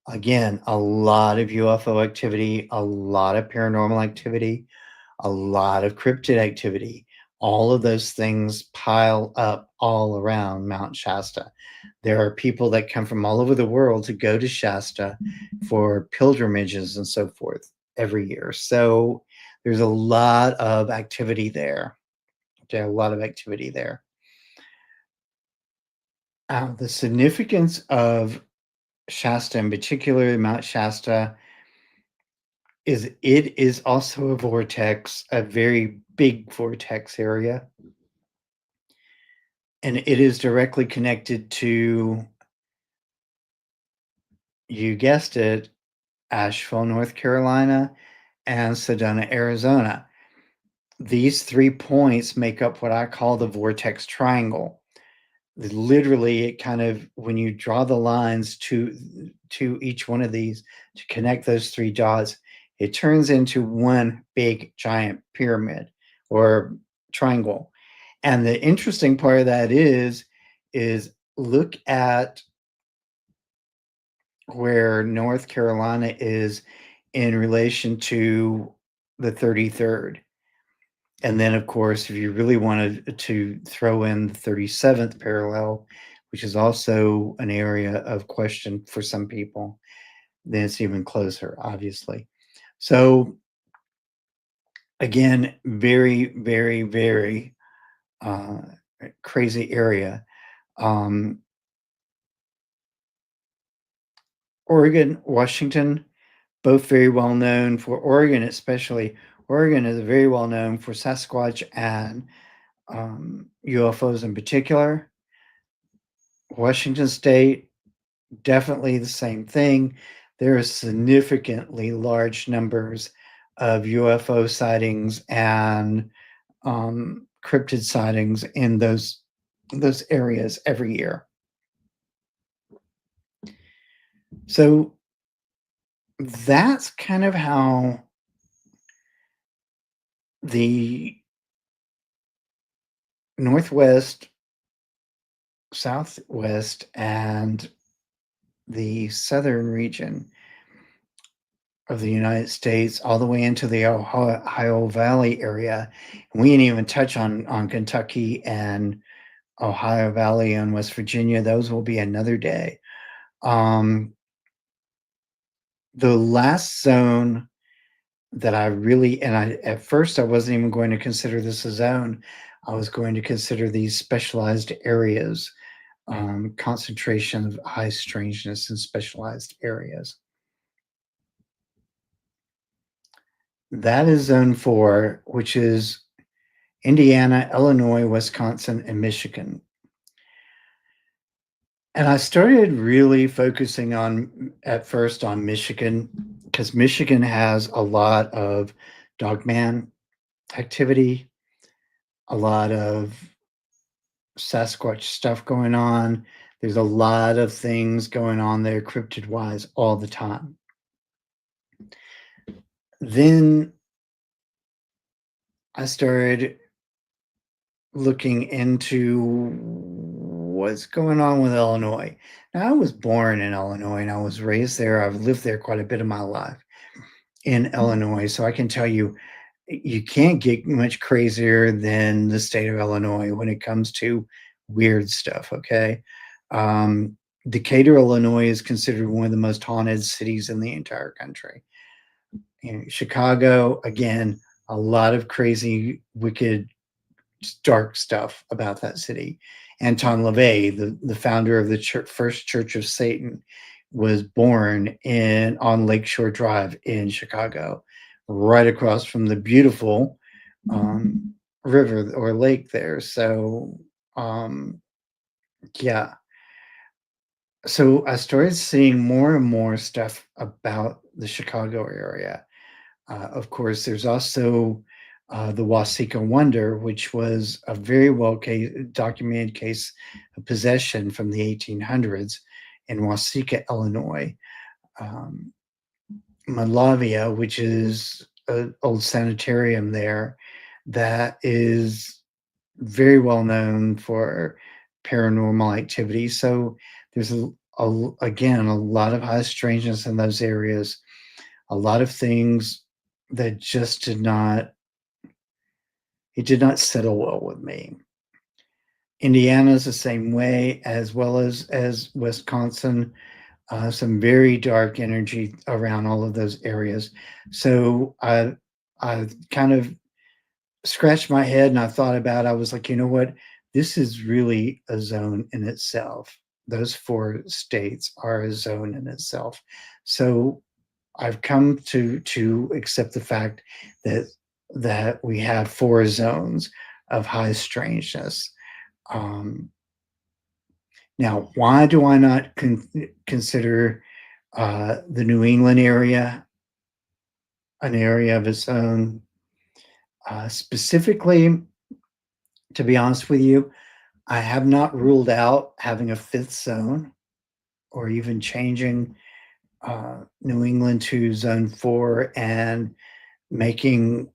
Again, a lot of UFO activity, a lot of paranormal activity, a lot of cryptid activity. All of those things pile up all around Mount Shasta. There are people that come from all over the world to go to Shasta for pilgrimages and so forth every year. So there's a lot of activity there. Okay, a lot of activity there. The significance of Shasta, in particular, Mount Shasta, is it is also a vortex, a very big vortex area, and it is directly connected to, you guessed it, Asheville, North Carolina, and Sedona, Arizona. These 3 points make up what I call the vortex triangle. Literally, it kind of when you draw the lines to each one of these to connect those 3 dots, it turns into one big giant pyramid or triangle. And the interesting part of that is look at where North Carolina is in relation to the 33rd. And then, of course, if you really wanted to throw in the 37th parallel, which is also an area of question for some people, then it's even closer, obviously. So, again, very, very, very uh, crazy area. Um, Oregon, Washington, both very well known for Oregon, especially. Oregon is very well known for Sasquatch and UFOs in particular. Washington State, definitely the same thing. There are significantly large numbers of UFO sightings and cryptid sightings in those areas every year. So that's kind of how the Northwest, Southwest, and the southern region of the United States, all the way into the Ohio Valley area. We didn't even touch on Kentucky and Ohio Valley and West Virginia. Those will be another day. Um, the last zone that I really, and I at first I wasn't even going to consider this a zone. I was going to consider these specialized areas, concentration of high strangeness in specialized areas. That is zone 4, which is Indiana, Illinois, Wisconsin, and Michigan. And I started really focusing on at first on Michigan because Michigan has a lot of dogman activity, a lot of Sasquatch stuff going on. There's a lot of things going on there cryptid wise all the time. Then I started looking into what's going on with Illinois. Now, I was born in Illinois and I was raised there. I've lived there quite a bit of my life in Illinois. So I can tell you, you can't get much crazier than the state of Illinois when it comes to weird stuff. Okay. Um, Decatur, Illinois is considered one of the most haunted cities in the entire country. And Chicago, again, a lot of crazy, wicked dark stuff about that city. Anton LaVey, the founder of the First Church of Satan, was born in on Lakeshore Drive in Chicago, right across from the beautiful river or lake there. So, um, yeah. So I started seeing more and more stuff about the Chicago area. Of course, there's also the Wasika Wonder, which was a very well documented case of possession from the 1800s in Wasika, Illinois. Um, Malavia, which is an old sanitarium there that is very well known for paranormal activity. So there's again a lot of high strangeness in those areas, a lot of things that just did not settle well with me. Indiana's the same way, as well as Wisconsin. Some very dark energy around all of those areas. So I kind of scratched my head and I thought about. I was like, you know what? This is really a zone in itself. Those four states are a zone in itself. So I've come to accept the fact that we have four zones of high strangeness. Um, Now, why do I not consider the New England area an area of its own? Specifically, to be honest with you, I have not ruled out having a fifth zone or even changing New England to zone four and making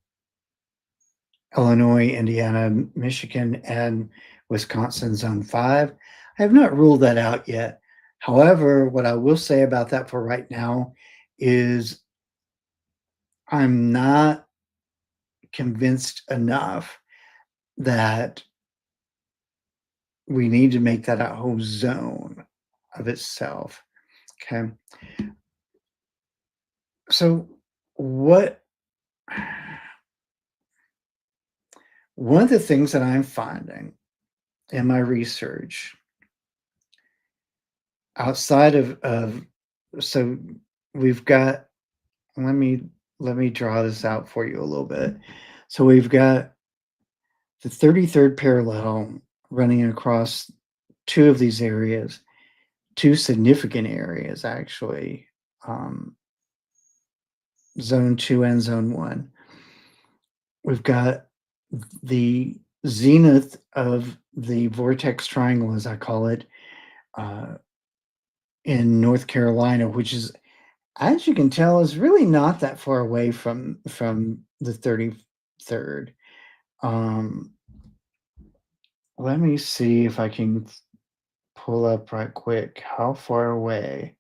Illinois, Indiana, Michigan, and Wisconsin zone five. I have not ruled that out yet. However, what I will say about that for right now is I'm not convinced enough that we need to make that a whole zone of itself. Okay. So, what one of the things that I'm finding in my research outside of so we've got let me draw this out for you a little bit. So we've got the 33rd parallel running across two of these areas, two significant areas actually, um, zone two and zone one. We've got the zenith of the vortex triangle, as I call it, uh, in North Carolina, which is, as you can tell, is really not that far away from the 33rd. Um, Let me see if I can pull up right quick how far away.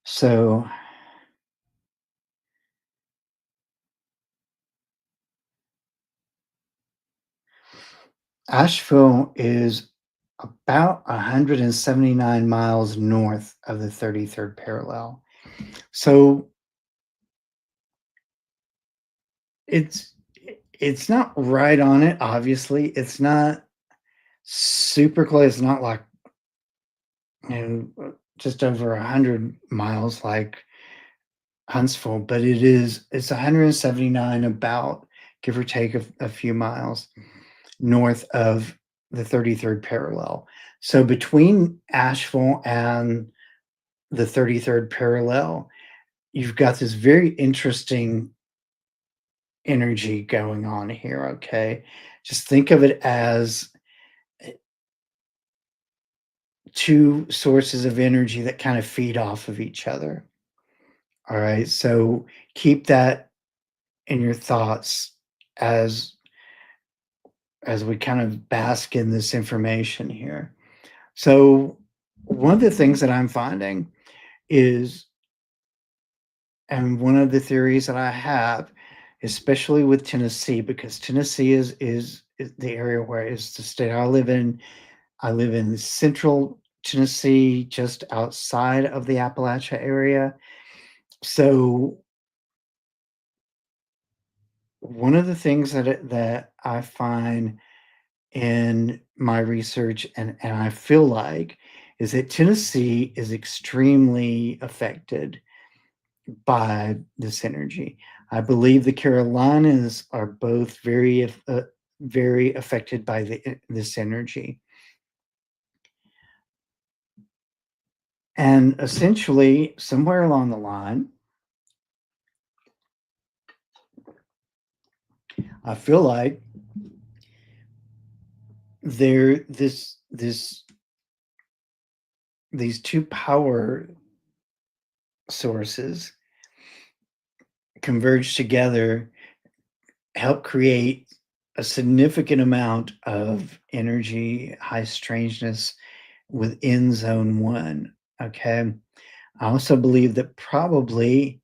So Asheville is about 179 miles north of the 33rd parallel. So it's it's not right on it, obviously. It's not super close. It's not like, just over 100 miles like Huntsville, but it's 179 about, give or take a few miles north of the 33rd parallel. So between Asheville and the 33rd parallel, you've got this very interesting energy going on here, okay? Just think of it as two sources of energy that kind of feed off of each other. All right. So keep that in your thoughts as we kind of bask in this information here. So one of the things that I'm finding is, and one of the theories that I have, especially with Tennessee, because Tennessee is the area where is the state I live in. I live in central Tennessee, just outside of the Appalachia area. So one of the things that I find in my research, and I feel like, is that Tennessee is extremely affected by this energy. I believe the Carolinas are both very affected by this energy. And essentially, somewhere along the line, I feel like there this these two power sources converge together, help create a significant amount of energy, high strangeness within zone one. Okay. I also believe that probably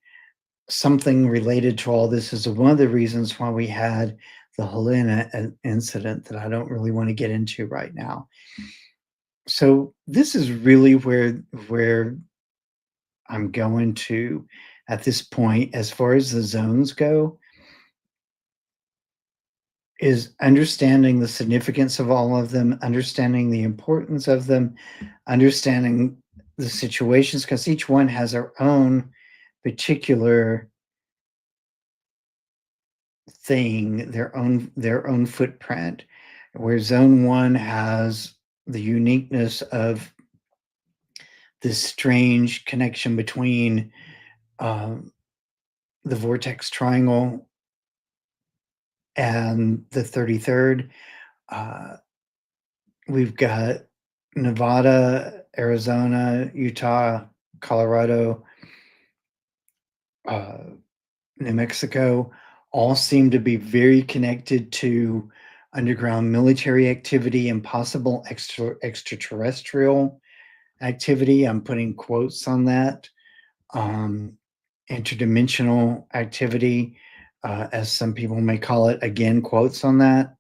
something related to all this is one of the reasons why we had the Helena incident that I don't really want to get into right now. So this is really where I'm going to at this point, as far as the zones go, is understanding the significance of all of them, understanding the importance of them, understanding the situations, because each one has their own particular thing, their own footprint. Where zone one has the uniqueness of this strange connection between um, the vortex triangle and the 33rd. Uh, we've got Nevada, Arizona, Utah, Colorado, uh, New Mexico, all seem to be very connected to underground military activity and possible extraterrestrial activity. I'm putting quotes on that. Um, Interdimensional activity, as some people may call it. Again, quotes on that.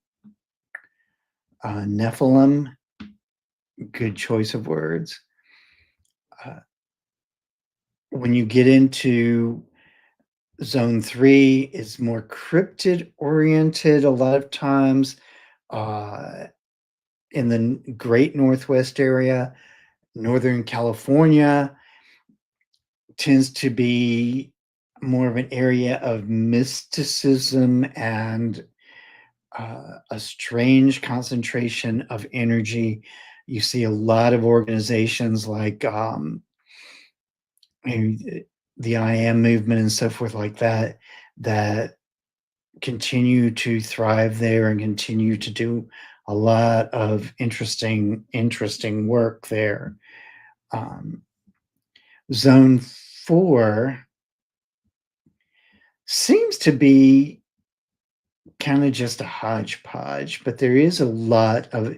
Nephilim, good choice of words. Uh, when you get into zone three, is more cryptid oriented a lot of times, uh, in the great Northwest area. Northern California tends to be more of an area of mysticism and a strange concentration of energy. You see a lot of organizations like the I am movement and so forth like that, that continue to thrive there and continue to do a lot of interesting work there. Um, Zone 4 seems to be kind of just a hodgepodge, but there is a lot of,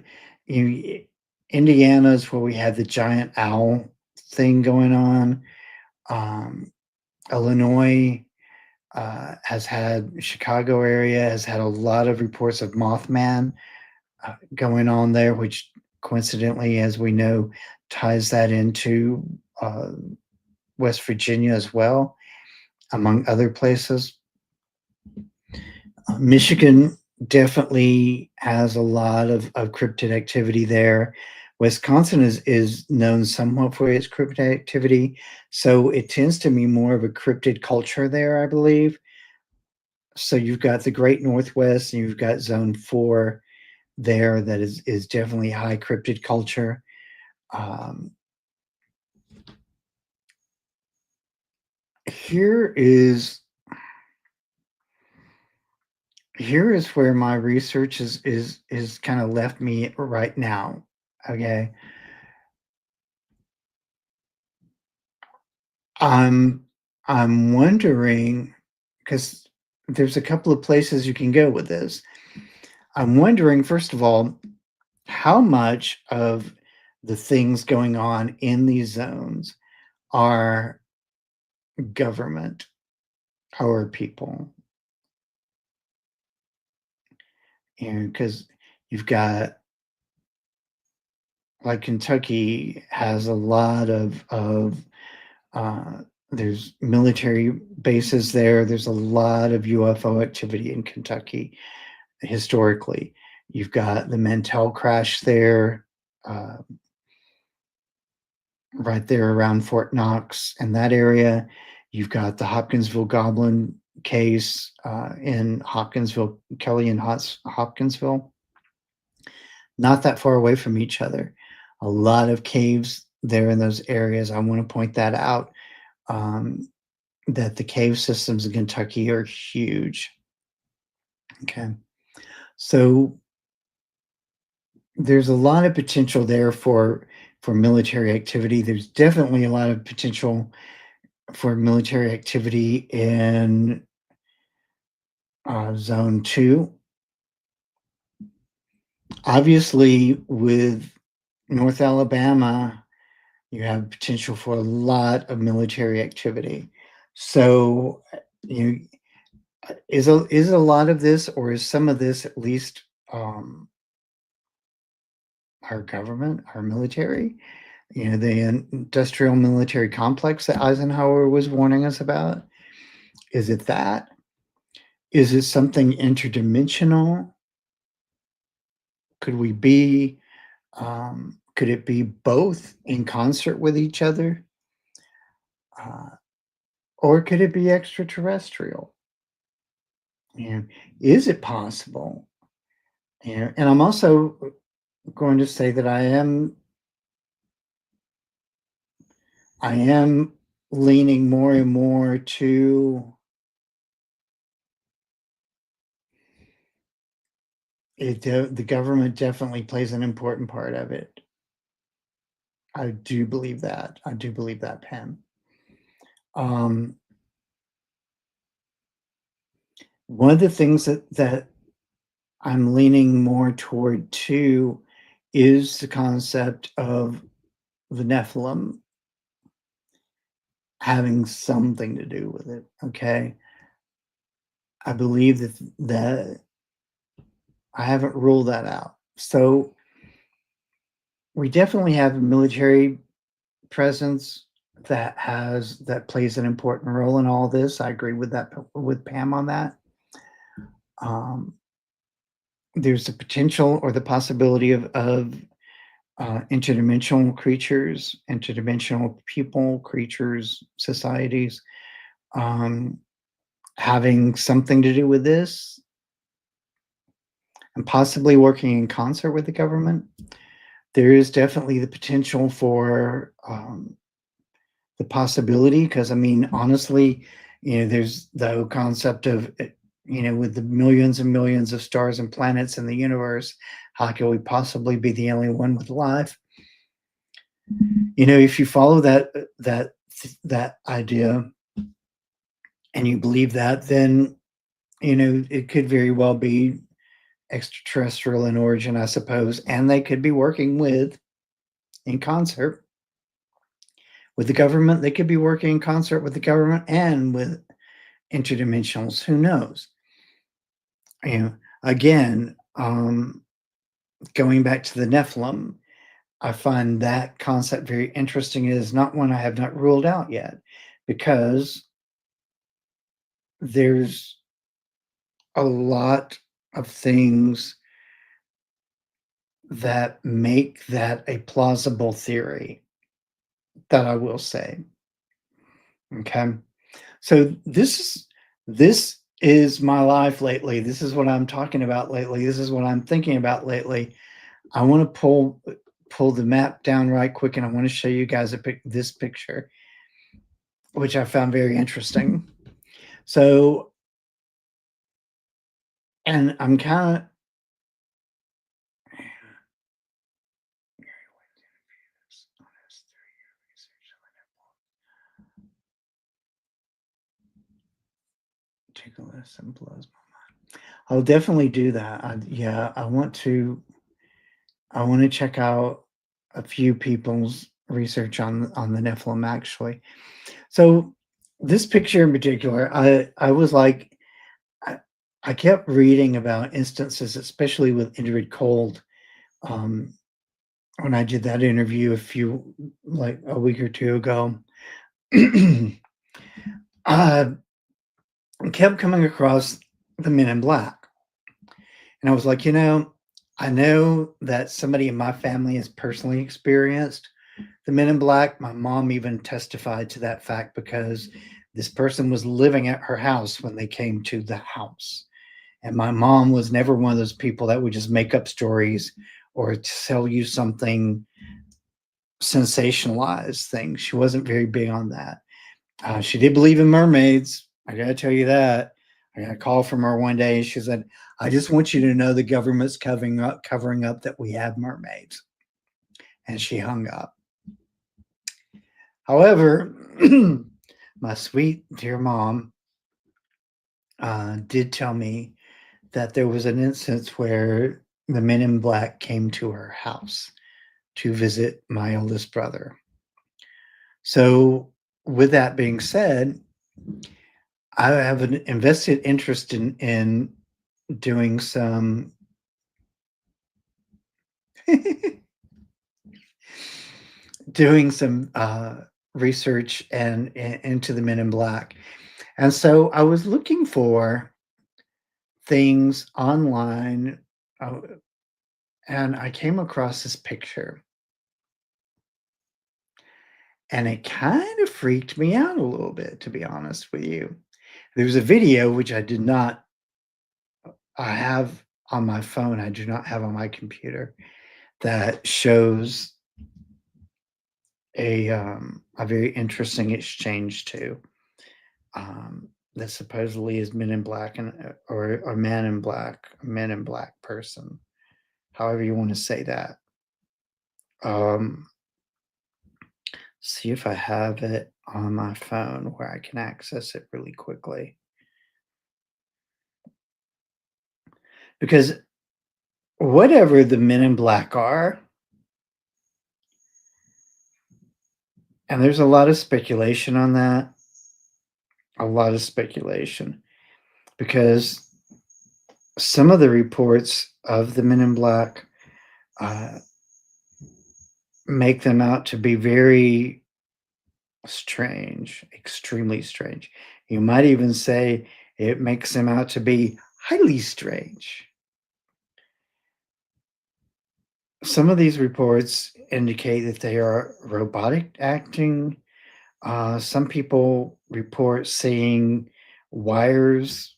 Indiana's where we had the giant owl thing going on. Um, Illinois has had, Chicago area has had a lot of reports of Mothman going on there, which coincidentally, as we know, ties that into uh, West Virginia as well, among other places. Michigan definitely has a lot of cryptid activity there. Wisconsin is known somewhat for its cryptid activity, so it tends to be more of a cryptid culture there, I believe. So you've got the Great Northwest, and you've got Zone 4 there that is definitely high cryptid culture. Um, here is here is where my research is kind of left me right now. Okay. I'm I'm wondering, because there's a couple of places you can go with this. I'm wondering, first of all, how much of the things going on in these zones are government or people. And because you've got, like, Kentucky has a lot of uh, there's military bases there. There's a lot of UFO activity in Kentucky historically. You've got the Mantell crash there, uh, right there around Fort Knox and that area. You've got the Hopkinsville Goblin case in Hopkinsville, Kelly and Hopkinsville, not that far away from each other. A lot of caves there in those areas. I want to point that out. Um, that the cave systems in Kentucky are huge. Okay. So there's a lot of potential there for military activity. There's definitely a lot of potential for military activity in Zone 2. Obviously, with North Alabama, you have potential for a lot of military activity. So, you is a lot of this, or is some of this at least our government, our military? The industrial military complex that Eisenhower was warning us about. Is it that? Is it something interdimensional? Could we be? Could it be both in concert with each other? Uh, or could it be extraterrestrial? And is it possible? And I'm also going to say that I am leaning more and more to it. The government definitely plays an important part of it. I do believe that. I do believe that, Pam. Um, one of the things that I'm leaning more toward too is the concept of the Nephilim having something to do with it. Okay. I believe that I haven't ruled that out. So we definitely have a military presence that plays an important role in all this. I agree with that, with Pam on that. Um, there's the potential or the possibility of interdimensional creatures, interdimensional people, creatures, societies, um, having something to do with this, and possibly working in concert with the government. There is definitely the potential for the possibility, because I mean, honestly, there's the whole concept of with the millions and millions of stars and planets in the universe, how can we possibly be the only one with life? If you follow that idea and you believe that, then it could very well be extraterrestrial in origin, I suppose, and they could be working in concert with the government. They could be working in concert with the government and with interdimensionals. Who knows? Again, going back to the Nephilim, I find that concept very interesting. It is not one I have not ruled out yet because there's a lot of things that make that a plausible theory that I will say. Okay. So this is my life lately. This is what I'm talking about lately. This is what I'm thinking about lately. I want to pull the map down right quick, and I want to show you guys this picture, which I found very interesting. So, and I'm kind of take a listen, blows my mind. I'll definitely do that. Yeah, I want to check out a few people's research on the Nephilim actually. So this picture in particular, I was like, I, I kept reading about instances, especially with Indrid Cold, um, when I did that interview like a week or two ago. I kept coming across the Men in Black, and I was like, I know that somebody in my family has personally experienced the Men in Black. My mom even testified to that fact because this person was living at her house when they came to the house. And my mom was never one of those people that would just make up stories or tell you something sensationalized things. She wasn't very big on that. She did believe in mermaids. I got to tell you that. I got a call from her one day. And she said, "I just want you to know the government's covering up that we have mermaids." And she hung up. However, my sweet dear mom did tell me that there was an instance where the Men in Black came to her house to visit my oldest brother. So, with that being said, I have an invested interest in doing some doing some research into the Men in Black, and so I was looking for things online, uh, and I came across this picture, and it kind of freaked me out a little bit, to be honest with you. There's a video which I have on my phone. I do not have on my computer that shows a very interesting exchange too. That supposedly is Men in Black or a Man in Black, a Men in Black person, however you want to say that. Um, see if I have it on my phone where I can access it really quickly. Because whatever the Men in Black are, and there's a lot of speculation on that, a lot of speculation, because some of the reports of the Men in Black uh, make them out to be very strange, extremely strange. You might even say it makes them out to be highly strange. Some of these reports indicate that they are robotic acting. Some people report seeing wires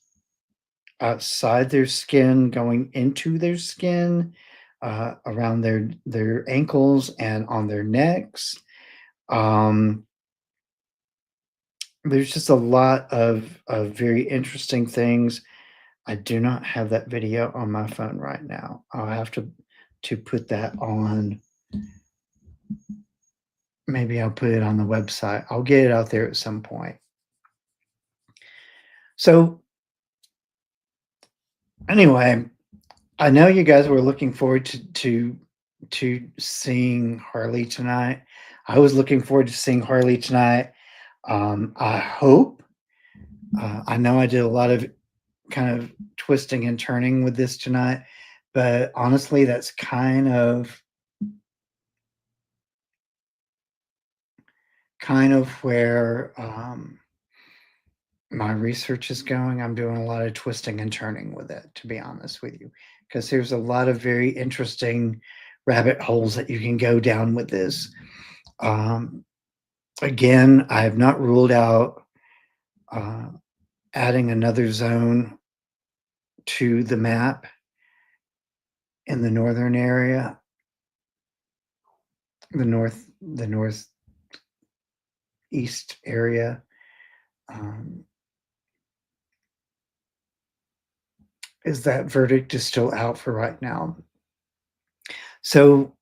outside their skin going into their skin, around their ankles and on their necks. Um, there's just a lot of very interesting things. I do not have that video on my phone right now. I'll have to put that on. Maybe I'll put it on the website. I'll get it out there at some point. So anyway, I know you guys were looking forward to seeing Harley tonight. I was looking forward to seeing Harley tonight. I hope. I know I did a lot of kind of twisting and turning with this tonight, But honestly, that's kind of where my research is going. I'm doing a lot of twisting and turning with it, to be honest with you, because there's a lot of very interesting rabbit holes that you can go down with this. Um, Again, I have not ruled out uh, adding another zone to the map in the northern area, the northeast area. Um, is that verdict is still out for right now? So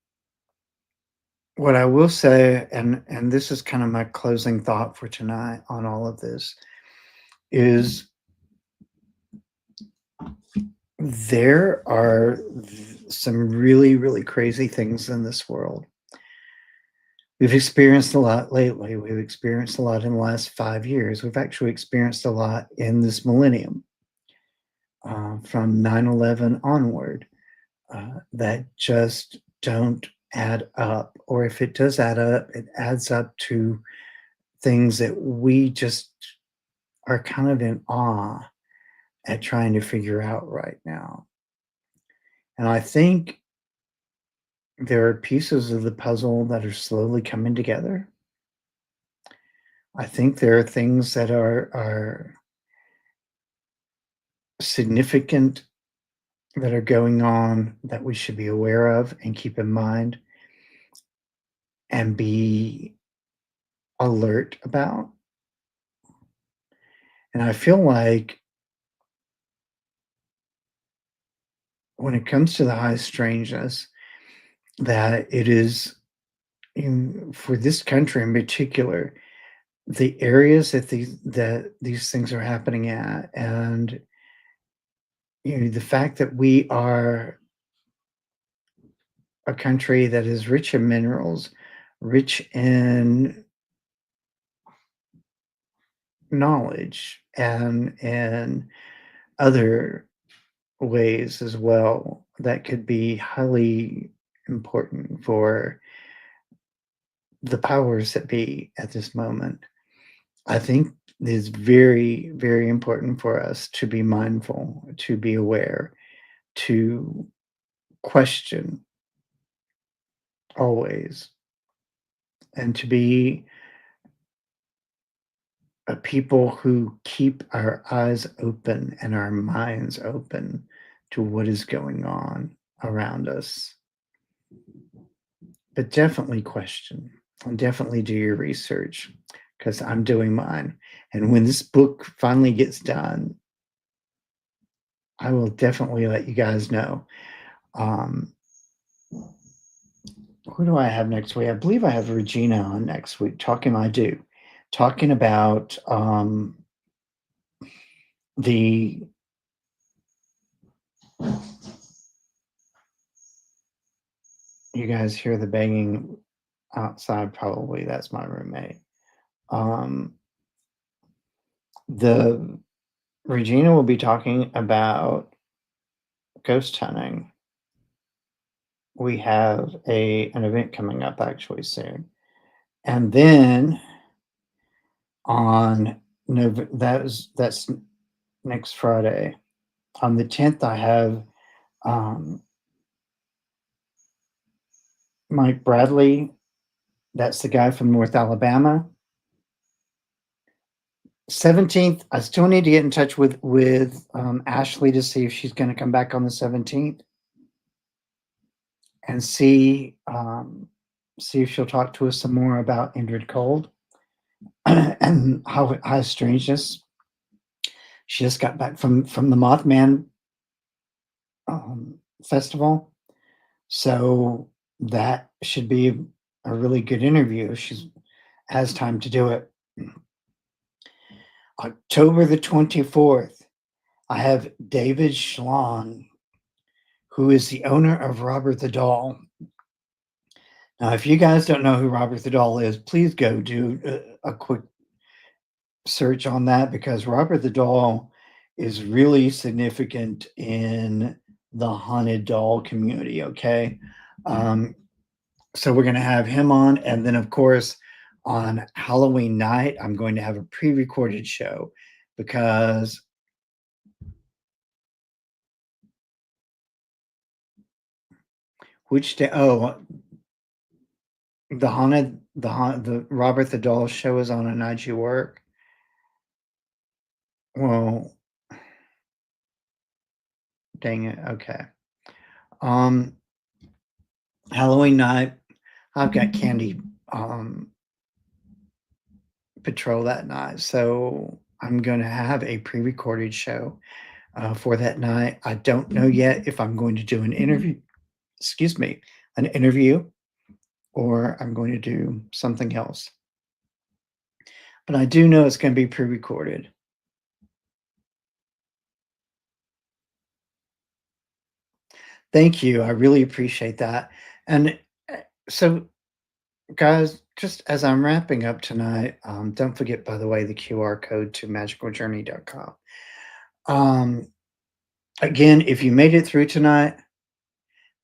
what I will say, and this is kind of my closing thought for tonight on all of this, is there are some really, really crazy things in this world. We've experienced a lot lately. We've experienced a lot in the last 5 years. We've actually experienced a lot in this millennium, from 9/11 onward, that just don't add up. Or if it does add up, it adds up to things that we just are kind of in awe at trying to figure out right now. And I think there are pieces of the puzzle that are slowly coming together. I think there are things that are significant that are going on that we should be aware of and keep in mind and be alert about. And I feel like when it comes to the high strangeness, that it is for this country in particular, the areas that these things are happening at, and the fact that we are a country that is rich in minerals, rich in knowledge, and other ways as well that could be highly important for the powers that be at this moment. I think it's very, very important for us to be mindful, to be aware, to question always, and to be a people who keep our eyes open and our minds open to what is going on around us. But definitely question and definitely do your research, because I'm doing mine. And when this book finally gets done, I will definitely let you guys know. Um, who do I have next week? I believe I have Regina on next week. Talking about the you guys hear the banging outside, probably that's my roommate. Um, the Regina will be talking about ghost hunting. We have an event coming up actually soon, and then on that's next Friday. On the 10th, I have um, Mike Bradley. That's the guy from North Alabama. 17th, I still need to get in touch with Ashley to see if she's going to come back on the 17th and see if she'll talk to us some more about Indrid Cold and how high strangeness. She just got back from the Mothman festival, so that should be a really good interview if she has time to do it. October the 24th, I have David Schlon, who is the owner of Robert the Doll. Now, if you guys don't know who Robert the Doll is, please go do a quick search on that, because Robert the Doll is really significant in the haunted doll community. Okay. Um, so we're going to have him on. And then, of course, on Halloween night, I'm going to have a pre recorded show because which day? Oh, the Robert the Doll show is on a night you work. Well, dang it. Okay. Um, Halloween night, I've got Candy Patrol that night. So I'm going to have a pre recorded show for that night. I don't know yet if I'm going to do an interview, excuse me, an interview, or I'm going to do something else. But I do know it's going to be pre recorded. Thank you. I really appreciate that. And so, guys, just as I'm wrapping up tonight, don't forget, by the way, the QR code to magicaljourney.com. Again, if you made it through tonight,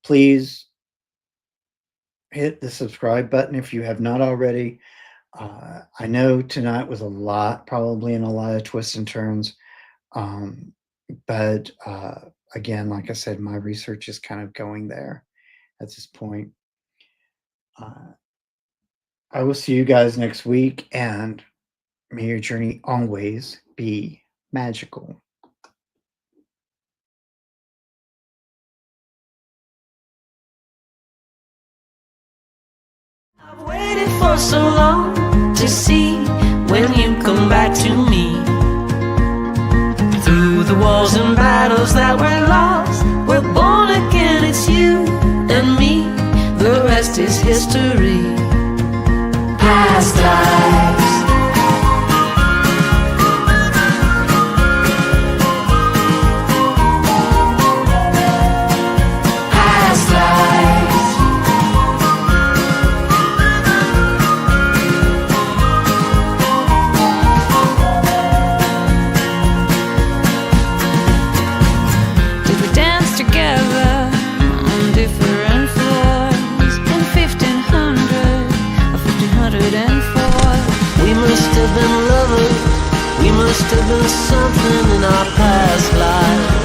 please hit the subscribe button if you have not already. I know tonight was a lot, probably in a lot of twists and turns. But again, like I said, my research is kind of going there at this point. I will see you guys next week, and may your journey always be magical. I've waited for so long to see when you come back to me. Through the wars and battles that were lost, we're born again, it's you and me. The rest is history. Past lives. Past lives. Did we dance together on different floors in 1500 or 1504? We must have been lovers, we must have been something in our past lives.